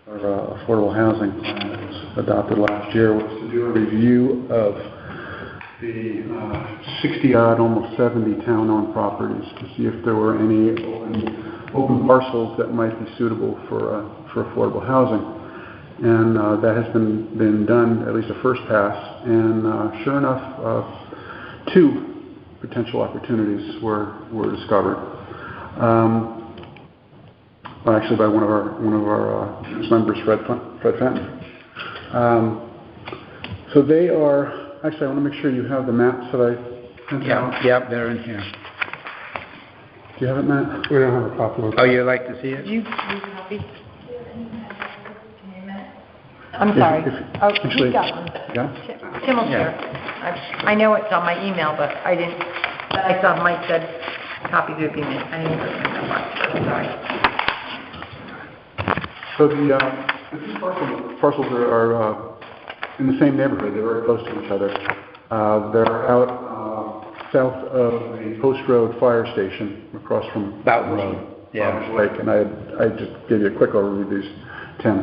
[SPEAKER 11] affordable housing plan that was adopted last year was to do a review of the 60-odd, almost 70 town-owned properties to see if there were any open parcels that might be suitable for affordable housing. And that has been done, at least a first pass, and sure enough, 2 potential opportunities were discovered. Actually, by one of our members, Fred Fenton. So they are. Actually, I want to make sure you have the maps that I sent out.
[SPEAKER 1] Yeah, they're in here.
[SPEAKER 11] Do you have it, Matt?
[SPEAKER 2] We don't have a copy of it.
[SPEAKER 1] Oh, you'd like to see it?
[SPEAKER 3] You copy? I'm sorry. He's got one.
[SPEAKER 11] Yeah?
[SPEAKER 3] Tim will share. I know it's on my email, but I saw Mike said copy would be made. I didn't even remember. Sorry.
[SPEAKER 11] So the 2 parcels are in the same neighborhood. They're very close to each other. They're out south of the Post Road Fire Station, across from
[SPEAKER 1] Boughton Road. Yeah.
[SPEAKER 11] Lake. And I just gave you a quick overview of these, Tim.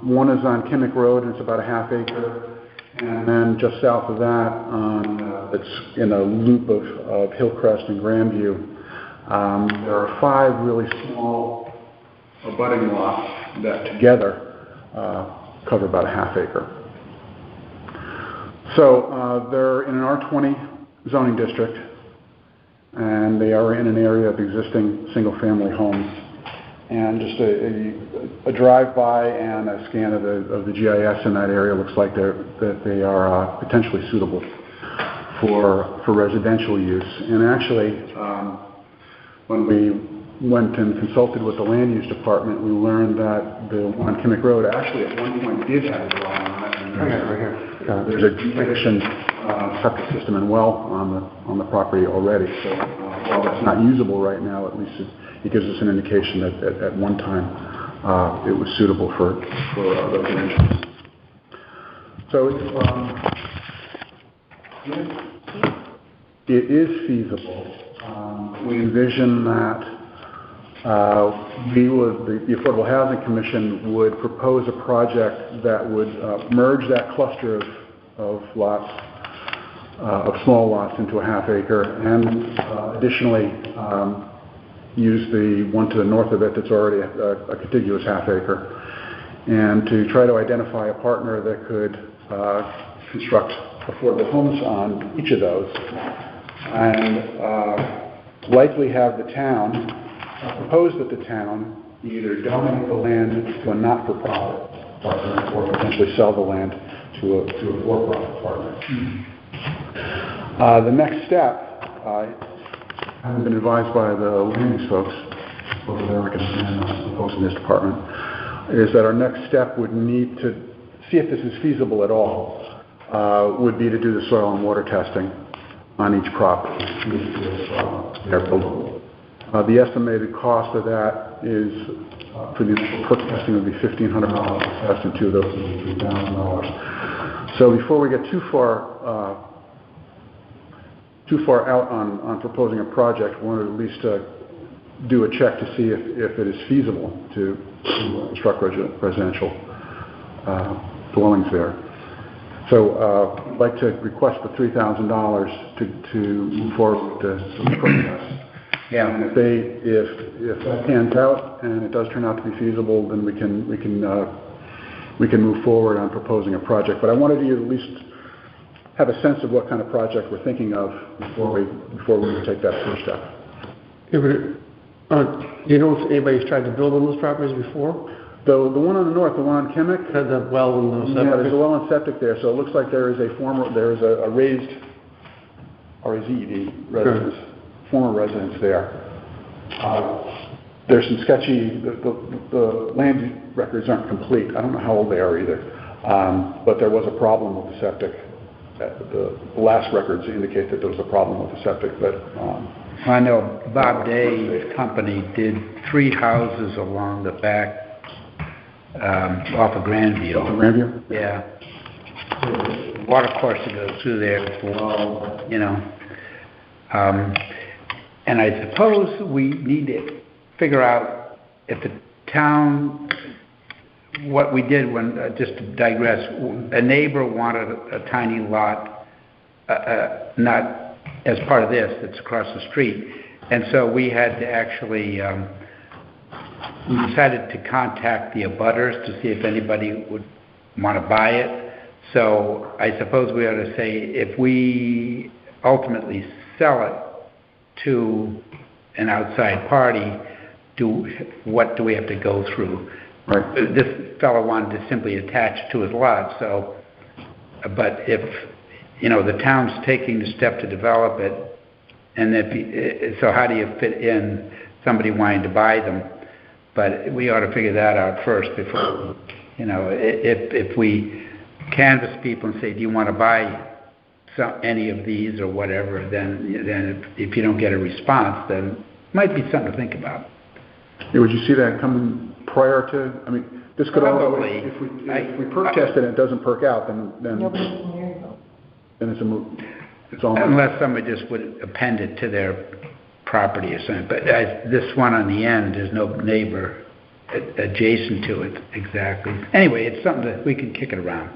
[SPEAKER 11] One is on Kimmick Road, and it's about a ½ acre. And then just south of that, it's in a loop of Hillcrest and Grandview. There are 5 really small abutting lots that together cover about a ½ acre. So they're in an R20 zoning district, and they are in an area of existing single-family homes. And just a drive-by and a scan of the GIS in that area looks like that they are potentially suitable for residential use. And actually, when we went and consulted with the land use department, we learned that the one on Kimmick Road actually at one point did have a dwelling on it. And there's a decommissioned septic system and well on the property already. So while that's not usable right now, at least it gives us an indication that at one time it was suitable for residential. So it is feasible. We envision that the Affordable Housing Commission would propose a project that would merge that cluster of lots, of small lots, into a ½ acre, and additionally use the one to the north of it that's already a contiguous ½ acre, and to try to identify a partner that could construct affordable homes on each of those, and likely have the town propose that the town either donate the land to a not-for-profit partner or potentially sell the land to a for-profit partner. The next step, I haven't been advised by the land use folks over there, and the folks in this department, is that our next step would need to see if this is feasible at all, would be to do the soil and water testing on each property. They're buildable. The estimated cost of that is, for the initial perk testing, would be $1,500 per test, and two of those would be $3,000. So before we get too far out on proposing a project, we want to at least do a check to see if it is feasible to construct residential dwellings there. So I'd like to request the $3,000 to move forward with the process.
[SPEAKER 1] Yeah.
[SPEAKER 11] And if that pans out and it does turn out to be feasible, then we can move forward on proposing a project. But I wanted you to at least have a sense of what kind of project we're thinking of before we take that first step.
[SPEAKER 2] Yeah, do you know if anybody's tried to build on those properties before?
[SPEAKER 11] The one on the north, the one on Kimmick?
[SPEAKER 2] Had the well and the septic?
[SPEAKER 11] Yeah, there's a well and septic there, so it looks like there is a raised RAZED residence, former residence there. There's some sketchy, the land records aren't complete. I don't know how old they are either. But there was a problem with the septic. The last records indicate that there was a problem with the septic, but
[SPEAKER 1] I know Bob Day's company did 3 houses along the back off of Grandview.
[SPEAKER 11] Off of Grandview?
[SPEAKER 1] Yeah. Water course that goes through there is low, you know. And I suppose we need to figure out if the town, what we did when, just to digress, a neighbor wanted a tiny lot, not as part of this, that's across the street. And so we had to actually, we decided to contact the abutters to see if anybody would want to buy it. So I suppose we ought to say if we ultimately sell it to an outside party, what do we have to go through?
[SPEAKER 11] Right.
[SPEAKER 1] This fellow wanted to simply attach to his lot, so, but if, you know, the town's taking the step to develop it, and so how do you fit in somebody wanting to buy them? But we ought to figure that out first before, you know, if we canvass people and say, do you want to buy any of these or whatever, then if you don't get a response, then it might be something to think about.
[SPEAKER 11] Yeah, would you see that coming prior to, I mean, this could
[SPEAKER 1] Probably.
[SPEAKER 11] if we perk test it and it doesn't perk out, then it's a moot. It's all
[SPEAKER 1] unless somebody just would append it to their property or something. But this one on the end, there's no neighbor adjacent to it exactly. Anyway, it's something that we can kick it around.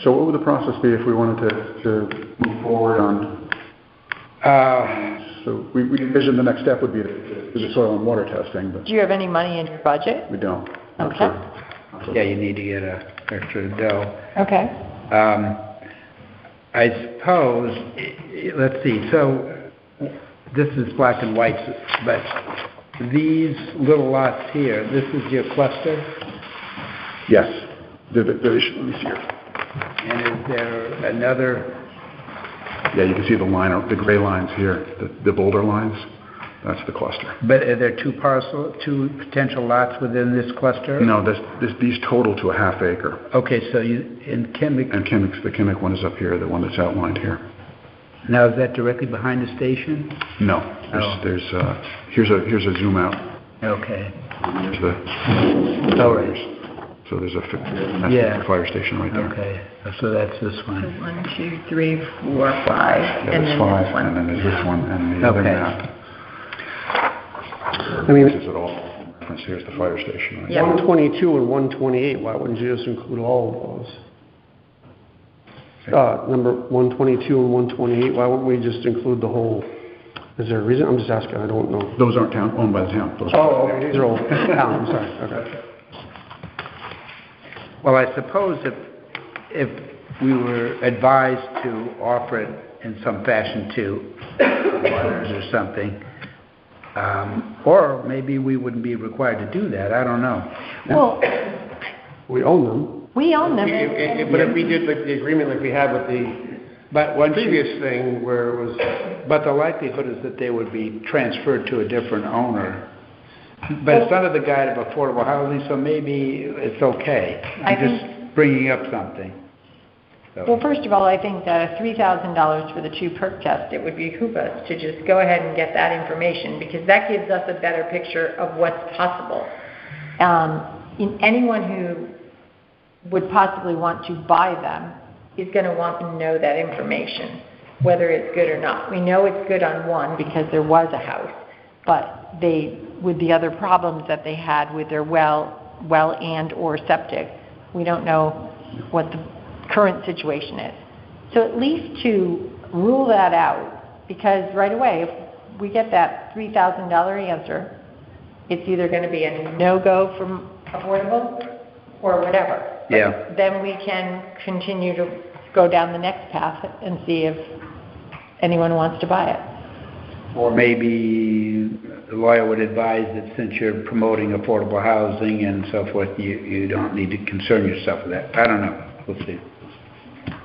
[SPEAKER 11] So what would the process be if we wanted to move forward on? So we envision the next step would be to do the soil and water testing. But
[SPEAKER 3] Do you have any money in your budget?
[SPEAKER 11] we don't.
[SPEAKER 3] Okay.
[SPEAKER 1] Yeah, you need to get extra dough.
[SPEAKER 3] Okay.
[SPEAKER 1] I suppose, let's see, so this is black and white, but these little lots here, this is your cluster?
[SPEAKER 11] Yes. Let me see here.
[SPEAKER 1] And is there another?
[SPEAKER 11] Yeah, you can see the line, the gray lines here, the boulder lines. That's the cluster.
[SPEAKER 1] But are there two potential lots within this cluster?
[SPEAKER 11] No, these total to a half acre.
[SPEAKER 1] Okay, so in Kimmick.
[SPEAKER 11] And the Kimmick one is up here, the one that's outlined here.
[SPEAKER 1] Now, is that directly behind the station?
[SPEAKER 11] No. Here's a zoom out.
[SPEAKER 1] Okay.
[SPEAKER 11] And there's the.
[SPEAKER 1] Oh, right.
[SPEAKER 11] So there's that's the fire station right there.
[SPEAKER 1] Okay, so that's this one.
[SPEAKER 3] So 1, 2, 3, 4, 5,
[SPEAKER 11] Yeah,
[SPEAKER 3] and then
[SPEAKER 11] 5,
[SPEAKER 3] this one.
[SPEAKER 11] and then there's this one, and the other
[SPEAKER 1] Okay.
[SPEAKER 11] map.
[SPEAKER 2] I mean,
[SPEAKER 11] This is it all. Reference here's the fire station right
[SPEAKER 3] Yeah.
[SPEAKER 2] 122 and 128, why wouldn't you just include all of those? Number 122 and 128, why wouldn't we just include the whole? Is there a reason? I'm just asking, I don't know.
[SPEAKER 11] Those aren't owned by the town. Those
[SPEAKER 2] Okay, these are all town, I'm sorry, okay.
[SPEAKER 1] Well, I suppose if we were advised to offer it in some fashion to others or something, or maybe we wouldn't be required to do that. I don't know.
[SPEAKER 3] Well,
[SPEAKER 2] We own them.
[SPEAKER 3] we own them.
[SPEAKER 2] But if we did like the agreement like we had with
[SPEAKER 1] But once
[SPEAKER 2] previous thing where it was,
[SPEAKER 1] but the likelihood is that they would be transferred to a different owner. But it's under the guide of affordable housing, so maybe it's okay. I'm just bringing up something. So.
[SPEAKER 3] Well, first of all, I think that $3,000 for the 2 perk tests, it would behoove us to just go ahead and get that information, because that gives us a better picture of what's possible. Anyone who would possibly want to buy them is going to want to know that information, whether it's good or not. We know it's good on one because there was a house, but with the other problems that they had with their well and or septic, we don't know what the current situation is. So at least to rule that out, because right away, if we get that $3,000 answer, it's either going to be a no-go from affordable or whatever.
[SPEAKER 1] Yeah.
[SPEAKER 3] Then we can continue to go down the next path and see if anyone wants to buy it.
[SPEAKER 1] Or maybe the lawyer would advise that since you're promoting affordable housing and so forth, you don't need to concern yourself with that. I don't know. We'll see.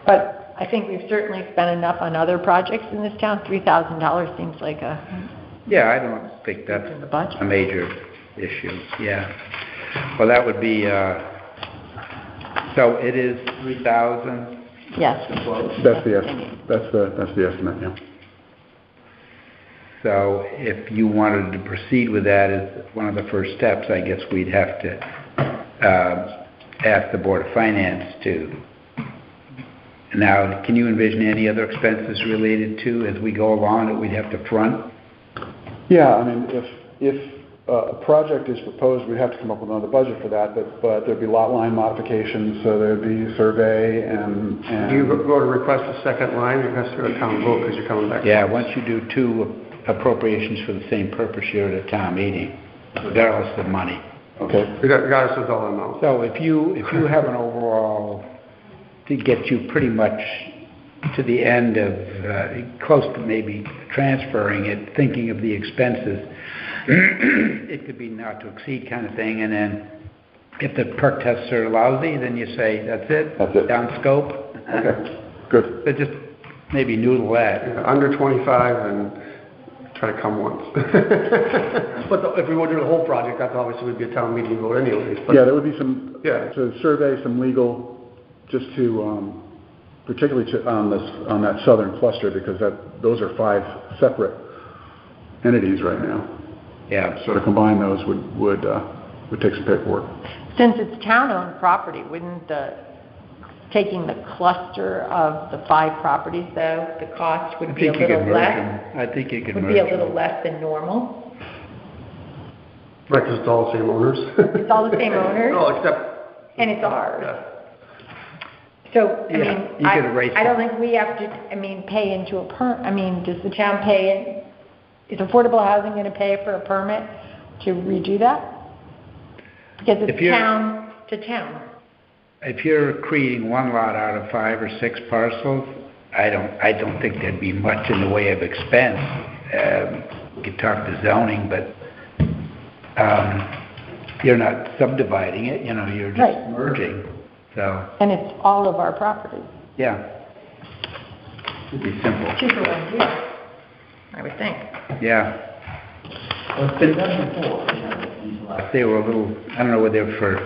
[SPEAKER 3] But I think we've certainly spent enough on other projects in this town. $3,000 seems like a...
[SPEAKER 1] Yeah, I don't think that's a major issue. Yeah. Well, that would be... so it is 3,000?
[SPEAKER 3] Yes.
[SPEAKER 11] That's the estimate, yeah.
[SPEAKER 1] So if you wanted to proceed with that as one of the first steps, I guess we'd have to ask the Board of Finance to. Now, can you envision any other expenses related to, as we go along, that we'd have to front?
[SPEAKER 11] Yeah, I mean, if a project is proposed, we'd have to come up with another budget for that, but there'd be lot line modifications, so there'd be survey and...
[SPEAKER 2] You go to request a second line, it has to go to town vote because you're coming back.
[SPEAKER 1] Yeah, once you do 2 appropriations for the same purpose, you're at a town meeting, regardless of money.
[SPEAKER 11] Okay.
[SPEAKER 2] Regardless of dollar amount.
[SPEAKER 1] So if you have an overall, to get you pretty much to the end of, close to maybe transferring it, thinking of the expenses, it could be not to exceed kind of thing, and then if the perk tests are lousy, then you say, that's it? Down scope?
[SPEAKER 11] Okay, good.
[SPEAKER 1] But just maybe noodle that.
[SPEAKER 2] Yeah, under 25 and try to come once. But if we were to do the whole project, that's obviously would be a town meeting vote anyways. But
[SPEAKER 11] yeah, there would be some,
[SPEAKER 2] yeah.
[SPEAKER 11] So survey, some legal, just to, particularly on that southern cluster, because those are 5 separate entities right now.
[SPEAKER 1] Yeah.
[SPEAKER 11] So to combine those would take some paperwork.
[SPEAKER 3] Since it's town-owned property, wouldn't taking the cluster of the 5 properties, though, the cost would be a little less?
[SPEAKER 1] I think you could
[SPEAKER 3] would be a little less than normal?
[SPEAKER 2] Right, because it's all the same owners.
[SPEAKER 3] It's all the same owners?
[SPEAKER 2] No, except...
[SPEAKER 3] And it's ours.
[SPEAKER 2] Yeah.
[SPEAKER 3] So, I don't think we have to, pay into a does the town pay, is affordable housing going to pay for a permit to redo that? Because it's town to town.
[SPEAKER 1] If you're creating one lot out of 5 or 6 parcels, I don't think there'd be much in the way of expense. We could talk to zoning, but you're not subdividing it, you're just merging. So.
[SPEAKER 3] And it's all of our property.
[SPEAKER 1] Yeah. It'd be simple.
[SPEAKER 3] Cheaper ones, yeah, I would think.
[SPEAKER 1] Yeah. Well, it's been done before. They were a little, I don't know whether they were for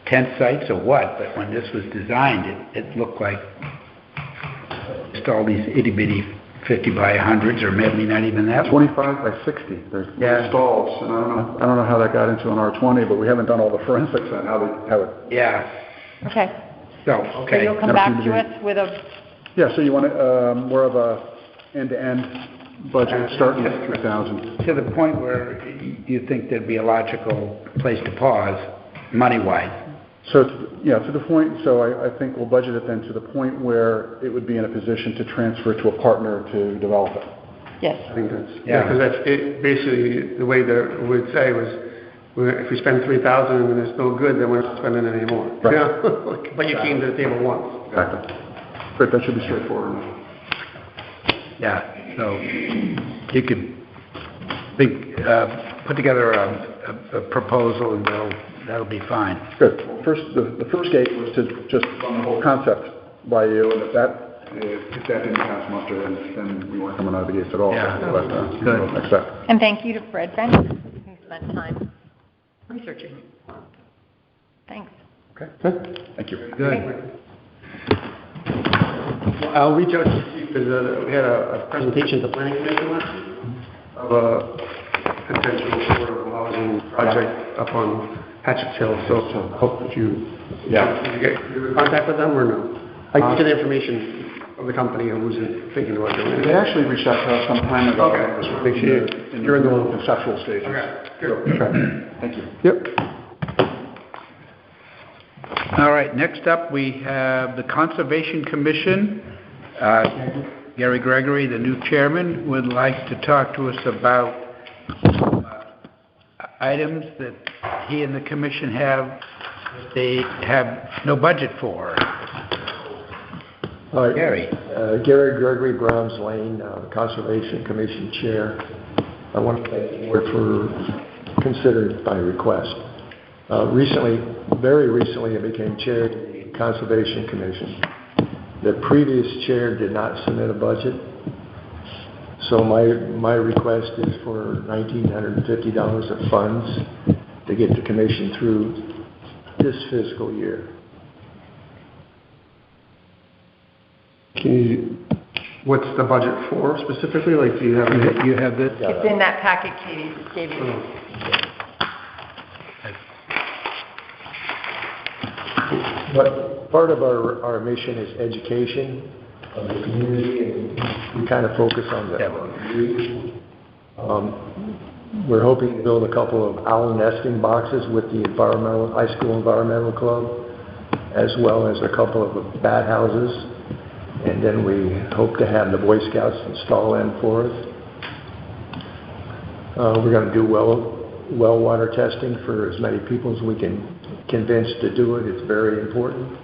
[SPEAKER 1] tent sites or what, but when this was designed, it looked like just all these itty-bitty 50 by 100s, or maybe not even that.
[SPEAKER 11] 25 by 60. There's stalls, and I don't know how that got into an R20, but we haven't done all the forensics on how it.
[SPEAKER 1] Yeah.
[SPEAKER 3] Okay.
[SPEAKER 1] So
[SPEAKER 3] you'll come back to us with a...
[SPEAKER 11] Yeah, so you want more of a end-to-end budget starting at 3,000.
[SPEAKER 1] To the point where you think there'd be a logical place to pause, money-wise.
[SPEAKER 11] So, to the point, so I think we'll budget it then to the point where it would be in a position to transfer to a partner to develop it.
[SPEAKER 3] Yes.
[SPEAKER 2] I think that's, because that's it, basically the way that it would say was, if we spend 3,000 and it's no good, then we're not spending it anymore.
[SPEAKER 11] Right.
[SPEAKER 2] Yeah? But you came to the table once.
[SPEAKER 11] Exactly. Great, that should be straightforward.
[SPEAKER 1] Yeah, so you could put together a proposal and that'll be fine.
[SPEAKER 11] Good. First, the first gate was to just run the whole concept by you, and if that if that didn't pass muster, then we weren't coming out of the gates at all.
[SPEAKER 1] Yeah.
[SPEAKER 11] But,
[SPEAKER 1] Good.
[SPEAKER 11] next step.
[SPEAKER 3] And thank you to Fred Bennett, who spent time researching. Thanks.
[SPEAKER 11] Okay, thank you.
[SPEAKER 1] Good.
[SPEAKER 2] I'll reach out to you because we had a presentation at the planning commission last week of a potential affordable housing project up on Hatchet Hill. So I hope that you get in contact with them or no? I can get the information of the company who's thinking about doing it.
[SPEAKER 11] They actually reached out to us some time ago.
[SPEAKER 2] Okay.
[SPEAKER 11] This was
[SPEAKER 2] Make sure you're in the
[SPEAKER 11] conceptual stages.
[SPEAKER 2] Okay, good.
[SPEAKER 11] Okay, thank you.
[SPEAKER 2] Yep.
[SPEAKER 1] All right, next up, we have the Conservation Commission. Gary Gregory, the new chairman, would like to talk to us about items that he and the commission they have no budget for.
[SPEAKER 12] Hi,
[SPEAKER 1] Gary.
[SPEAKER 12] Gary Gregory, Browns Lane, Conservation Commission Chair. I want to thank the board for considering my request. Very recently, I became chair of the Conservation Commission. The previous chair did not submit a budget, so my request is for $1,950 of funds to get the commission through this fiscal year.
[SPEAKER 2] What's the budget for specifically? Like, do you have it?
[SPEAKER 1] You have this?
[SPEAKER 3] It's in that packet Katie just gave you.
[SPEAKER 12] But part of our mission is education of the community, and we kind of focus on the youth. We're hoping to build a couple of owl nesting boxes with the high school environmental club, as well as a couple of bat houses, and then we hope to have the Boy Scouts install them for us. We're going to do well water testing for as many people as we can convince to do it. It's very important.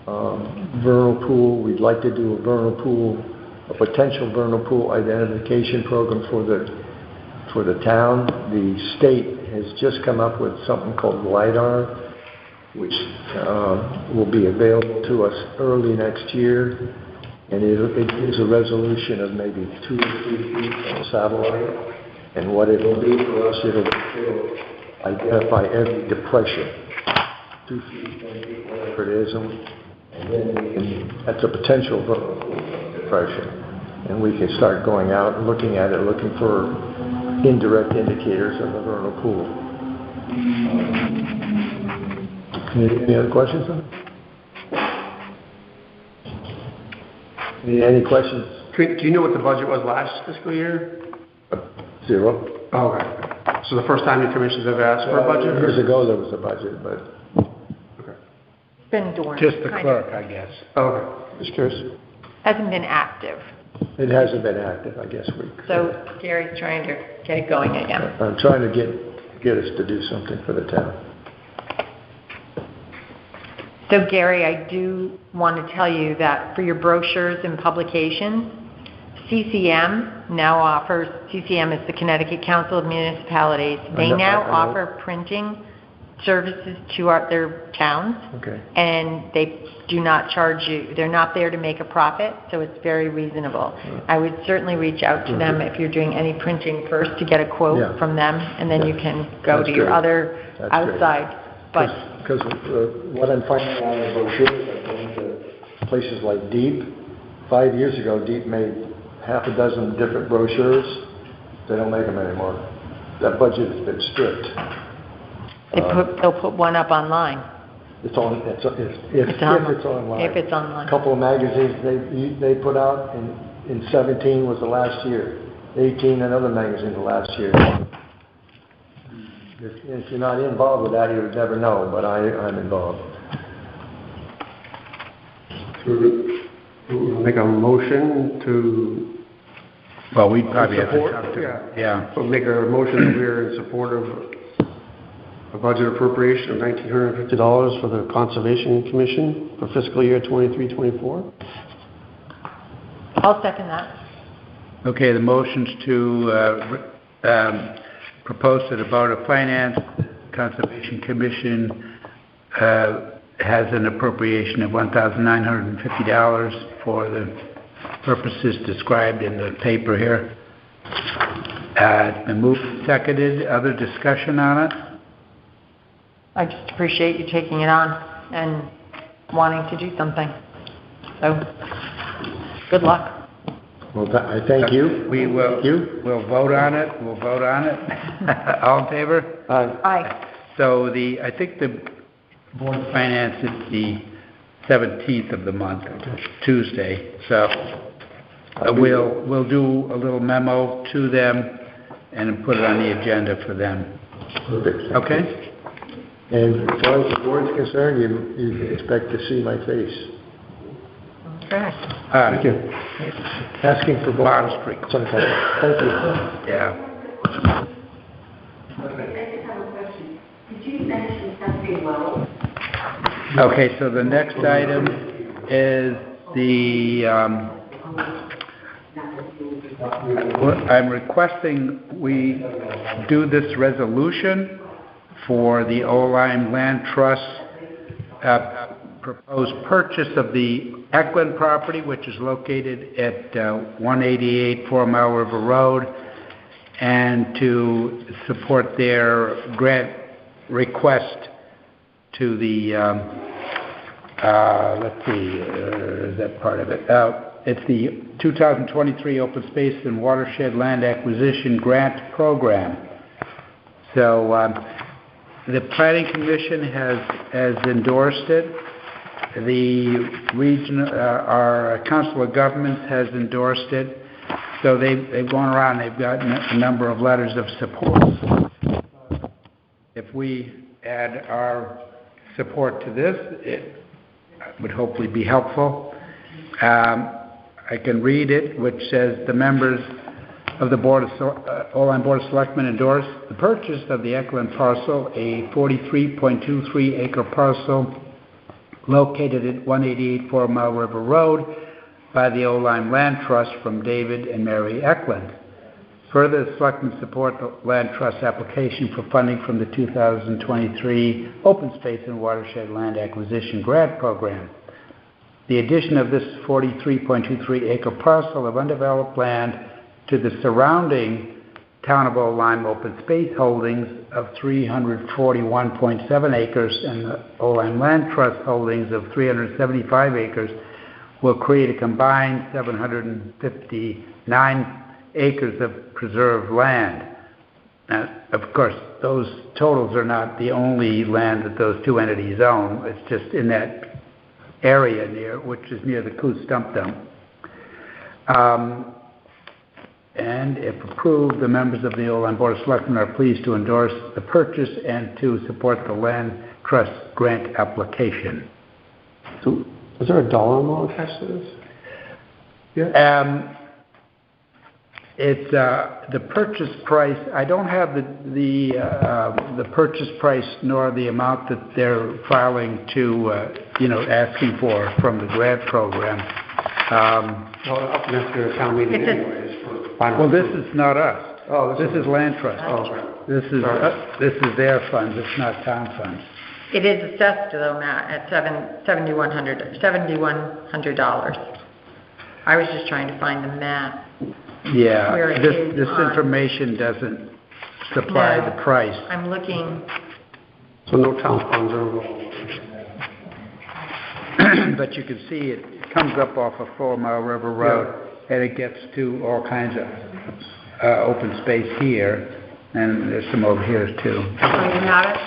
[SPEAKER 12] Vernal pool, we'd like to do a potential vernal pool identification program for the town. The state has just come up with something called LIDAR, which will be available to us early next year, and it gives a resolution of maybe 2 or 3 feet on satellite. And what it'll do for us, it'll identify every depression, 2 feet, 10 feet, whatever it is, and then that's a potential depression. And we can start going out and looking at it, looking for indirect indicators of the vernal pool. Any other questions? Any questions?
[SPEAKER 2] Do you know what the budget was last fiscal year?
[SPEAKER 12] 0.
[SPEAKER 2] Oh, okay. So the first time the commissions have asked for a budget?
[SPEAKER 12] Years ago there was a budget, but...
[SPEAKER 2] Okay.
[SPEAKER 3] It's been dormant.
[SPEAKER 1] Just the clerk, I guess.
[SPEAKER 2] Oh, okay. Just curious.
[SPEAKER 3] Hasn't been active.
[SPEAKER 12] It hasn't been active, I guess.
[SPEAKER 3] So Gary's trying to get it going again.
[SPEAKER 12] I'm trying to get us to do something for the town.
[SPEAKER 3] So Gary, I do want to tell you that for your brochures and publications, CCM now offers, CCM is the Connecticut Council of Municipalities. They now offer printing services to their towns.
[SPEAKER 12] Okay.
[SPEAKER 3] And they do not charge you. They're not there to make a profit, so it's very reasonable. I would certainly reach out to them if you're doing any printing first to get a quote from them, and then you can go to your other outside.
[SPEAKER 12] Because what I'm finding out in the brochures, I'm going to places like Deep. 5 years ago, Deep made half a dozen different brochures. They don't make them anymore. That budget has been stripped.
[SPEAKER 3] They'll put one up online.
[SPEAKER 12] If it's online.
[SPEAKER 3] If it's online.
[SPEAKER 12] A couple of magazines they put out in 17 was the last year. 18 another magazine the last year. If you're not involved with that, you would never know, but I'm involved.
[SPEAKER 2] Make a motion to...
[SPEAKER 1] Well, we'd probably have to
[SPEAKER 2] support,
[SPEAKER 1] talk to...
[SPEAKER 2] Yeah. So make a motion that we're in support of a budget appropriation of $1,950 for the Conservation Commission for fiscal year 23-24.
[SPEAKER 3] I'll second that.
[SPEAKER 1] Okay, the motion's to propose to the Board of Finance, Conservation Commission, has an appropriation of $1,950 for the purposes described in the paper here. It's been moved and seconded. Other discussion on it?
[SPEAKER 3] I just appreciate you taking it on and wanting to do something. So, good luck.
[SPEAKER 12] Well, I thank you.
[SPEAKER 1] We'll vote on it. We'll vote on it. All in favor?
[SPEAKER 3] Aye.
[SPEAKER 1] So I think the Board of Finance is the 17th of the month, Tuesday. So we'll do a little memo to them and put it on the agenda for them.
[SPEAKER 12] Perfect.
[SPEAKER 1] Okay?
[SPEAKER 12] And as far as the board's concerned, you can expect to see my face.
[SPEAKER 3] Okay.
[SPEAKER 12] Thank you. Asking for
[SPEAKER 1] Bottom Street.
[SPEAKER 12] sometime. Thank you.
[SPEAKER 1] Yeah.
[SPEAKER 9] I just have a question. Did you mention something well?
[SPEAKER 1] Okay, so the next item is I'm requesting we do this resolution for the Oline Land Trust proposed purchase of the Eklund property, which is located at 188 4 Mile River Road, and to support their grant request to the, let's see, is that part of it? It's the 2023 Open Space and Watershed Land Acquisition Grant Program. So the Planning Commission has endorsed it. The region, our Council of Governments has endorsed it. So they've gone around, they've gotten a number of letters of support. If we add our support to this, it would hopefully be helpful. I can read it, which says the members of the Oline Board of Selectmen endorse the purchase of the Eklund parcel, a 43.23 acre parcel located at 188 4 Mile River Road by the Oline Land Trust from David and Mary Eklund. Further, the Selectmen support the Land Trust application for funding from the 2023 Open Space and Watershed Land Acquisition Grant Program. The addition of this 43.23 acre parcel of undeveloped land to the surrounding Town of Oline open space holdings of 341.7 acres and the Oline Land Trust holdings of 375 acres will create a combined 759 acres of preserved land. Now, of course, those totals are not the only land that those two entities own. It's just in that area which is near the Coos Stump Dump. And if approved, the members of the Oline Board of Selectmen are pleased to endorse the purchase and to support the Land Trust grant application.
[SPEAKER 2] So, is there a dollar amount attached to this? Yeah.
[SPEAKER 1] It's the purchase price. I don't have the purchase price nor the amount that they're filing to asking for from the grant program.
[SPEAKER 2] Well, up next to the town meeting anyways.
[SPEAKER 1] Well, this is not us.
[SPEAKER 2] Oh,
[SPEAKER 1] this is Land Trust.
[SPEAKER 2] Oh,
[SPEAKER 1] this is their funds. It's not town funds.
[SPEAKER 3] It is assessed though, Matt, at $7,100. I was just trying to find the map.
[SPEAKER 1] Yeah,
[SPEAKER 3] where it
[SPEAKER 1] this
[SPEAKER 3] is on.
[SPEAKER 1] information doesn't supply
[SPEAKER 3] No,
[SPEAKER 1] the price.
[SPEAKER 3] I'm looking.
[SPEAKER 2] So no town funds are involved.
[SPEAKER 1] But you can see it comes up off of 4 Mile River Road, and it gets to all kinds of open space here, and there's some over here too.
[SPEAKER 3] Oh, you have it?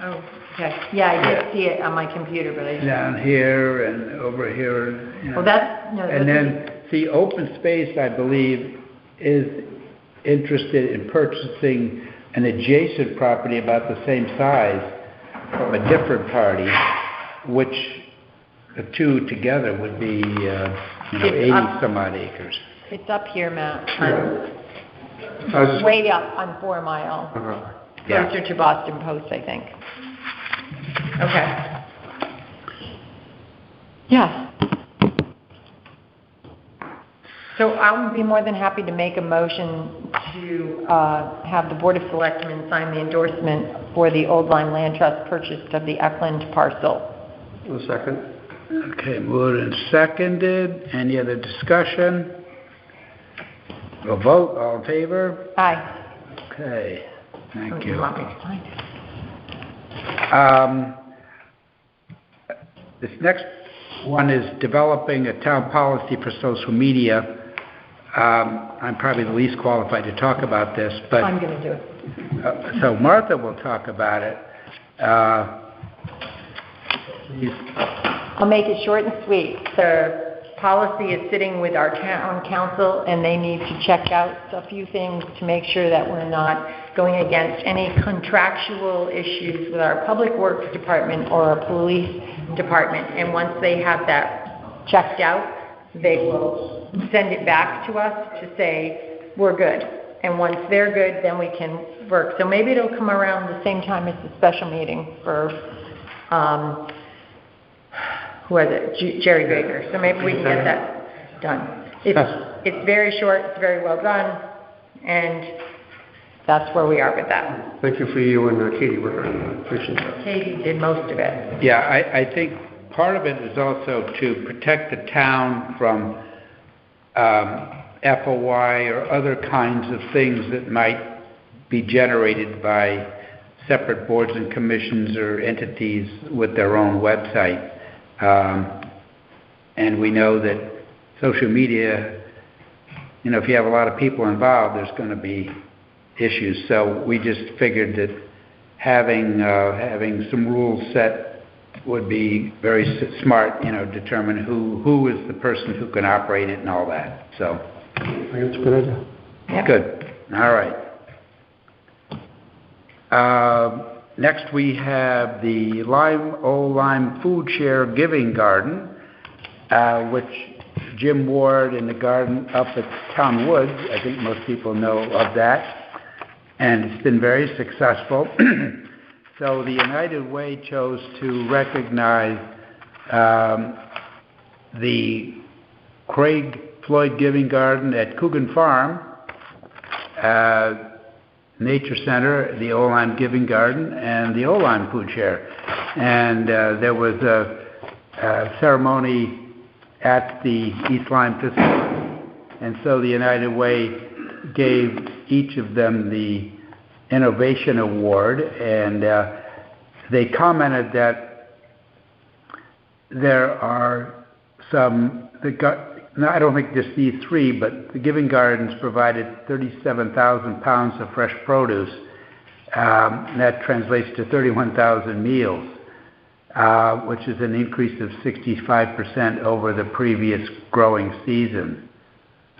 [SPEAKER 3] Oh, okay. Yeah, I did see it on my computer, but I
[SPEAKER 1] down here and over here.
[SPEAKER 3] Well, that's no.
[SPEAKER 1] And then see, open space, I believe, is interested in purchasing an adjacent property about the same size from a different party, which the two together would be, 80 some odd acres.
[SPEAKER 3] It's up here, Matt.
[SPEAKER 2] Yeah.
[SPEAKER 3] Way up on 4 Mile. Closer to Boston Post, I think. Okay. Yeah. So I'll be more than happy to make a motion to have the Board of Selectmen sign the endorsement for the Old Line Land Trust purchase of the Eklund parcel
[SPEAKER 2] A second.
[SPEAKER 1] Okay, moved and seconded. Any other discussion? We'll vote. All in favor?
[SPEAKER 3] Aye.
[SPEAKER 1] Okay, thank
[SPEAKER 3] Oh,
[SPEAKER 1] you.
[SPEAKER 3] want me to sign it?
[SPEAKER 1] This next one is developing a town policy for social media. I'm probably the least qualified to talk about this, but...
[SPEAKER 3] I'm going to do it.
[SPEAKER 1] So Martha will talk about it.
[SPEAKER 3] I'll make it short and sweet. The policy is sitting with our town council, and they need to check out a few things to make sure that we're not going against any contractual issues with our public works department or our police department. And once they have that checked out, they will send it back to us to say, we're good. And once they're good, then we can work. So maybe it'll come around the same time as the special meeting for, who was it? Jerry Baker. So maybe we can get that done. It's very short, it's very well done, and that's where we are with that.
[SPEAKER 2] Thank you for you and Katie working on it. Appreciate that.
[SPEAKER 3] Katie did most of it.
[SPEAKER 1] Yeah, I think part of it is also to protect the town from FOI or other kinds of things that might be generated by separate boards and commissions or entities with their own website. And we know that social media, if you have a lot of people involved, there's going to be issues. So we just figured that having some rules set would be very smart, determine who is the person who can operate it and all that. So
[SPEAKER 2] I think it's a good idea.
[SPEAKER 3] Yep.
[SPEAKER 1] Good. All right. Next we have the Old Lyme Food Share Giving Garden, which Jim Ward in the garden up at Town Woods, I think most people know of that, and it's been very successful. So the United Way chose to recognize the Craig Floyd Giving Garden at Coogan Farm, Nature Center, the Old Lyme Giving Garden, and the Old Lyme Food Share. And there was a ceremony at the East Lyme facility, and so the United Way gave each of them the Innovation Award, and they commented that there are some, I don't think just these three, but the Giving Gardens provided 37,000 pounds of fresh produce, and that translates to 31,000 meals, which is an increase of 65% over the previous growing season.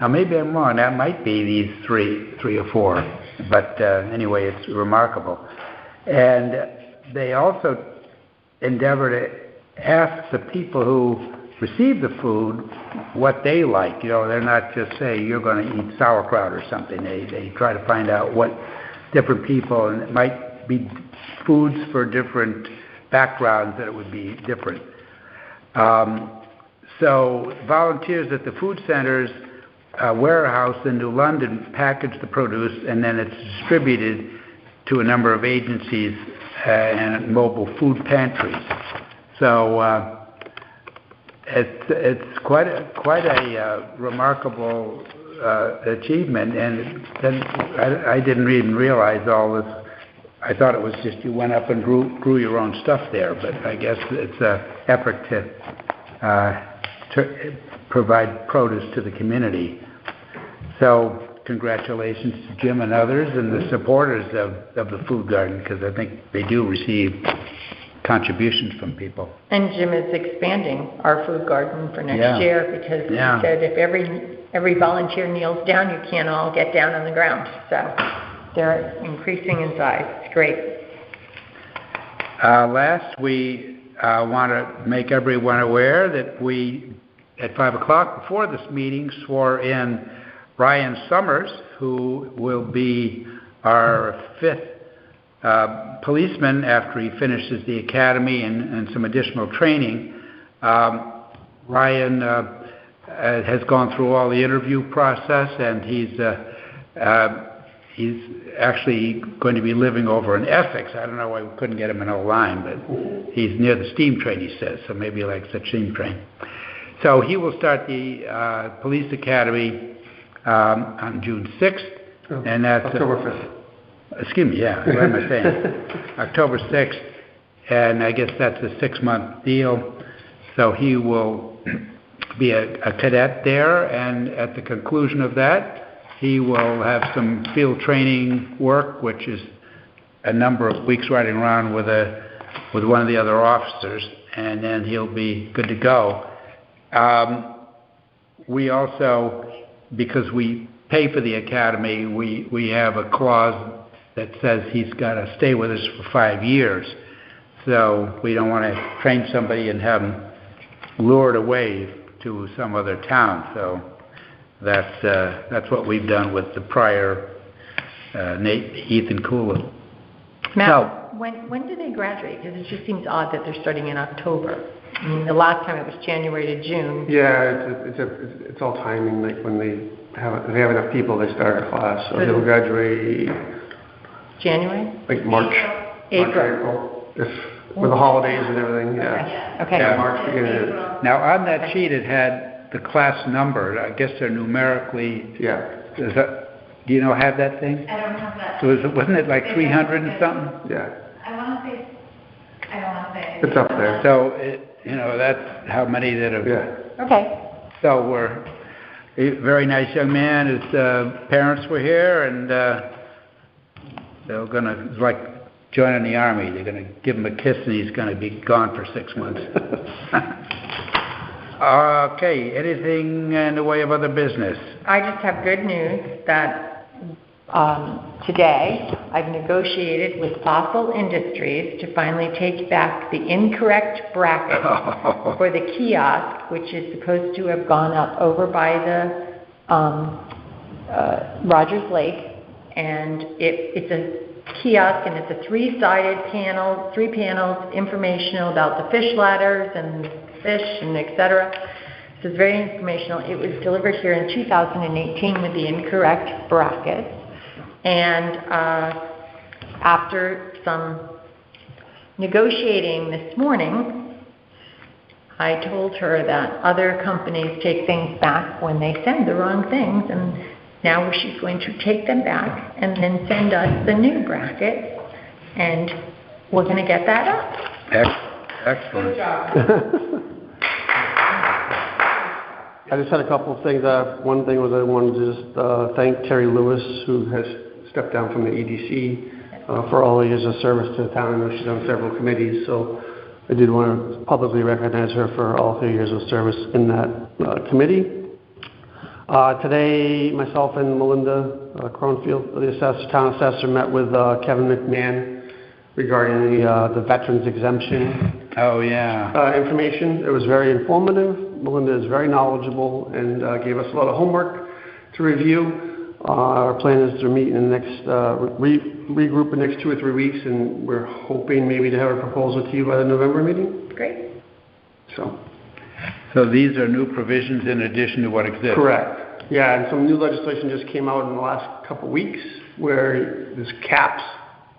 [SPEAKER 1] Now maybe I'm wrong, that might be these three or four, but anyway, it's remarkable. And they also endeavor to ask the people who receive the food what they like. They're not just saying you're going to eat sauerkraut or something. They try to find out what different people, and it might be foods for different backgrounds that it would be different. So volunteers at the food centers warehouse in New London package the produce, and then it's distributed to a number of agencies and mobile food pantries. So it's quite a remarkable achievement, and then I didn't even realize all this. I thought it was just you went up and grew your own stuff there, but I guess it's an effort to provide produce to the community. So congratulations to Jim and others and the supporters of the food garden, because I think they do receive contributions from people.
[SPEAKER 3] And Jim is expanding our food garden for next year, because he said if every volunteer kneels down, you can't all get down on the ground. So they're increasing in size. It's great.
[SPEAKER 1] Last, we want to make everyone aware that we, at 5 o'clock before this meeting, swore in Ryan Summers, who will be our 5th policeman after he finishes the academy and some additional training. Ryan has gone through all the interview process, and he's actually going to be living over in Essex. I don't know why we couldn't get him an old line, but he's near the steam train, he says, so maybe he likes the steam train. So he will start the police academy on June 6th, and that's
[SPEAKER 2] October 5th.
[SPEAKER 1] Excuse me, yeah, what am I saying? October 6th, and I guess that's a 6-month deal. So he will be a cadet there, and at the conclusion of that, he will have some field training work, which is a number of weeks riding around with one of the other officers, and then he'll be good to go. We also, because we pay for the academy, we have a clause that says he's got to stay with us for 5 years. So we don't want to train somebody and have him lured away to some other town. So that's what we've done with the prior Ethan Cooley.
[SPEAKER 3] Matt, when do they graduate? Because it just seems odd that they're starting in October. I mean, the last time it was January to June.
[SPEAKER 2] Yeah, it's all timing. Like when they have enough people, they start a class. So they'll graduate
[SPEAKER 3] January?
[SPEAKER 2] like March.
[SPEAKER 3] April.
[SPEAKER 2] With the holidays and everything, yeah.
[SPEAKER 3] Okay.
[SPEAKER 2] Yeah, March beginning.
[SPEAKER 1] Now on that sheet it had the class number. I guess they're numerically.
[SPEAKER 2] Yeah.
[SPEAKER 1] Do you have that thing?
[SPEAKER 13] I don't have that.
[SPEAKER 1] So wasn't it like 300 and something?
[SPEAKER 2] Yeah.
[SPEAKER 13] I don't want to say.
[SPEAKER 2] It's up there.
[SPEAKER 1] So that's how many that have.
[SPEAKER 2] Yeah.
[SPEAKER 3] Okay.
[SPEAKER 1] So we're a very nice young man. His parents were here, and they're gonna like join the army. They're gonna give him a kiss, and he's gonna be gone for 6 months. Okay. Anything in the way of other business?
[SPEAKER 3] I just have good news that today I've negotiated with Fossil Industries to finally take back the incorrect bracket for the kiosk, which is supposed to have gone up over by the Rogers Lake, and it's a kiosk, and it's a 3-sided panel, 3 panels, informational about the fish ladders and fish and etc. So it's very informational. It was delivered here in 2018 with the incorrect brackets. And after some negotiating this morning, I told her that other companies take things back when they send the wrong things, and now she's going to take them back and then send us the new bracket, and we're going to get that up.
[SPEAKER 1] Excellent.
[SPEAKER 13] Good job.
[SPEAKER 2] I just had a couple of things. One thing was I wanted to just thank Terry Lewis, who has stepped down from the EDC, for all the years of service to the town. I know she's on several committees, so I did want to publicly recognize her for all her years of service in that committee. Today, myself and Melinda Cronfield, the town assessor, met with Kevin McMahon regarding the veterans exemption.
[SPEAKER 1] Oh, yeah.
[SPEAKER 2] Information. It was very informative. Melinda is very knowledgeable and gave us a lot of homework to review. Our plan is to meet in the next, regroup in the next 2 or 3 weeks, and we're hoping maybe to have a proposal to you by the November meeting.
[SPEAKER 3] Great.
[SPEAKER 2] So
[SPEAKER 1] these are new provisions in addition to what exists?
[SPEAKER 2] Correct. Yeah, and some new legislation just came out in the last couple of weeks where there's caps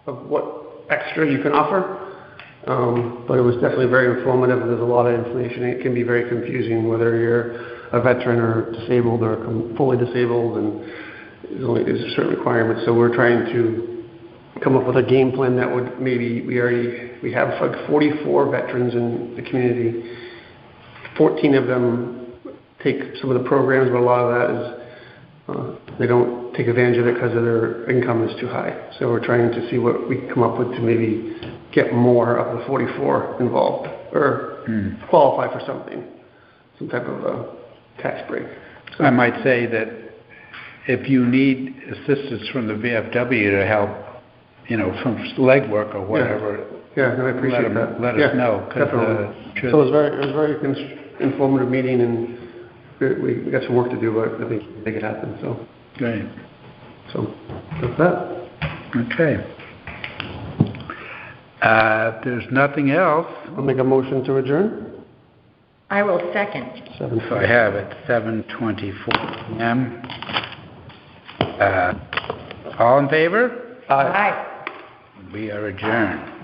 [SPEAKER 2] of what extra you can offer. But it was definitely very informative, and there's a lot of information. It can be very confusing whether you're a veteran or disabled or fully disabled, and there's a certain requirement. So we're trying to come up with a game plan that would maybe, we have like 44 veterans in the community. 14 of them take some of the programs, but a lot of that is they don't take advantage of it because their income is too high. So we're trying to see what we can come up with to maybe get more of the 44 involved or qualify for something, some type of tax break. So
[SPEAKER 1] I might say that if you need assistance from the VFW to help, from legwork or whatever,
[SPEAKER 2] no, I appreciate that.
[SPEAKER 1] Let us know.
[SPEAKER 2] Definitely. So it was very informative meeting, and we got some work to do, but I think we can make it happen. So
[SPEAKER 1] great.
[SPEAKER 2] So that's that.
[SPEAKER 1] Okay. If there's nothing else,
[SPEAKER 2] I'll make a motion to adjourn.
[SPEAKER 3] I will second.
[SPEAKER 1] So I have it 7:24 p.m. All in favor?
[SPEAKER 3] Aye.
[SPEAKER 1] We are adjourned.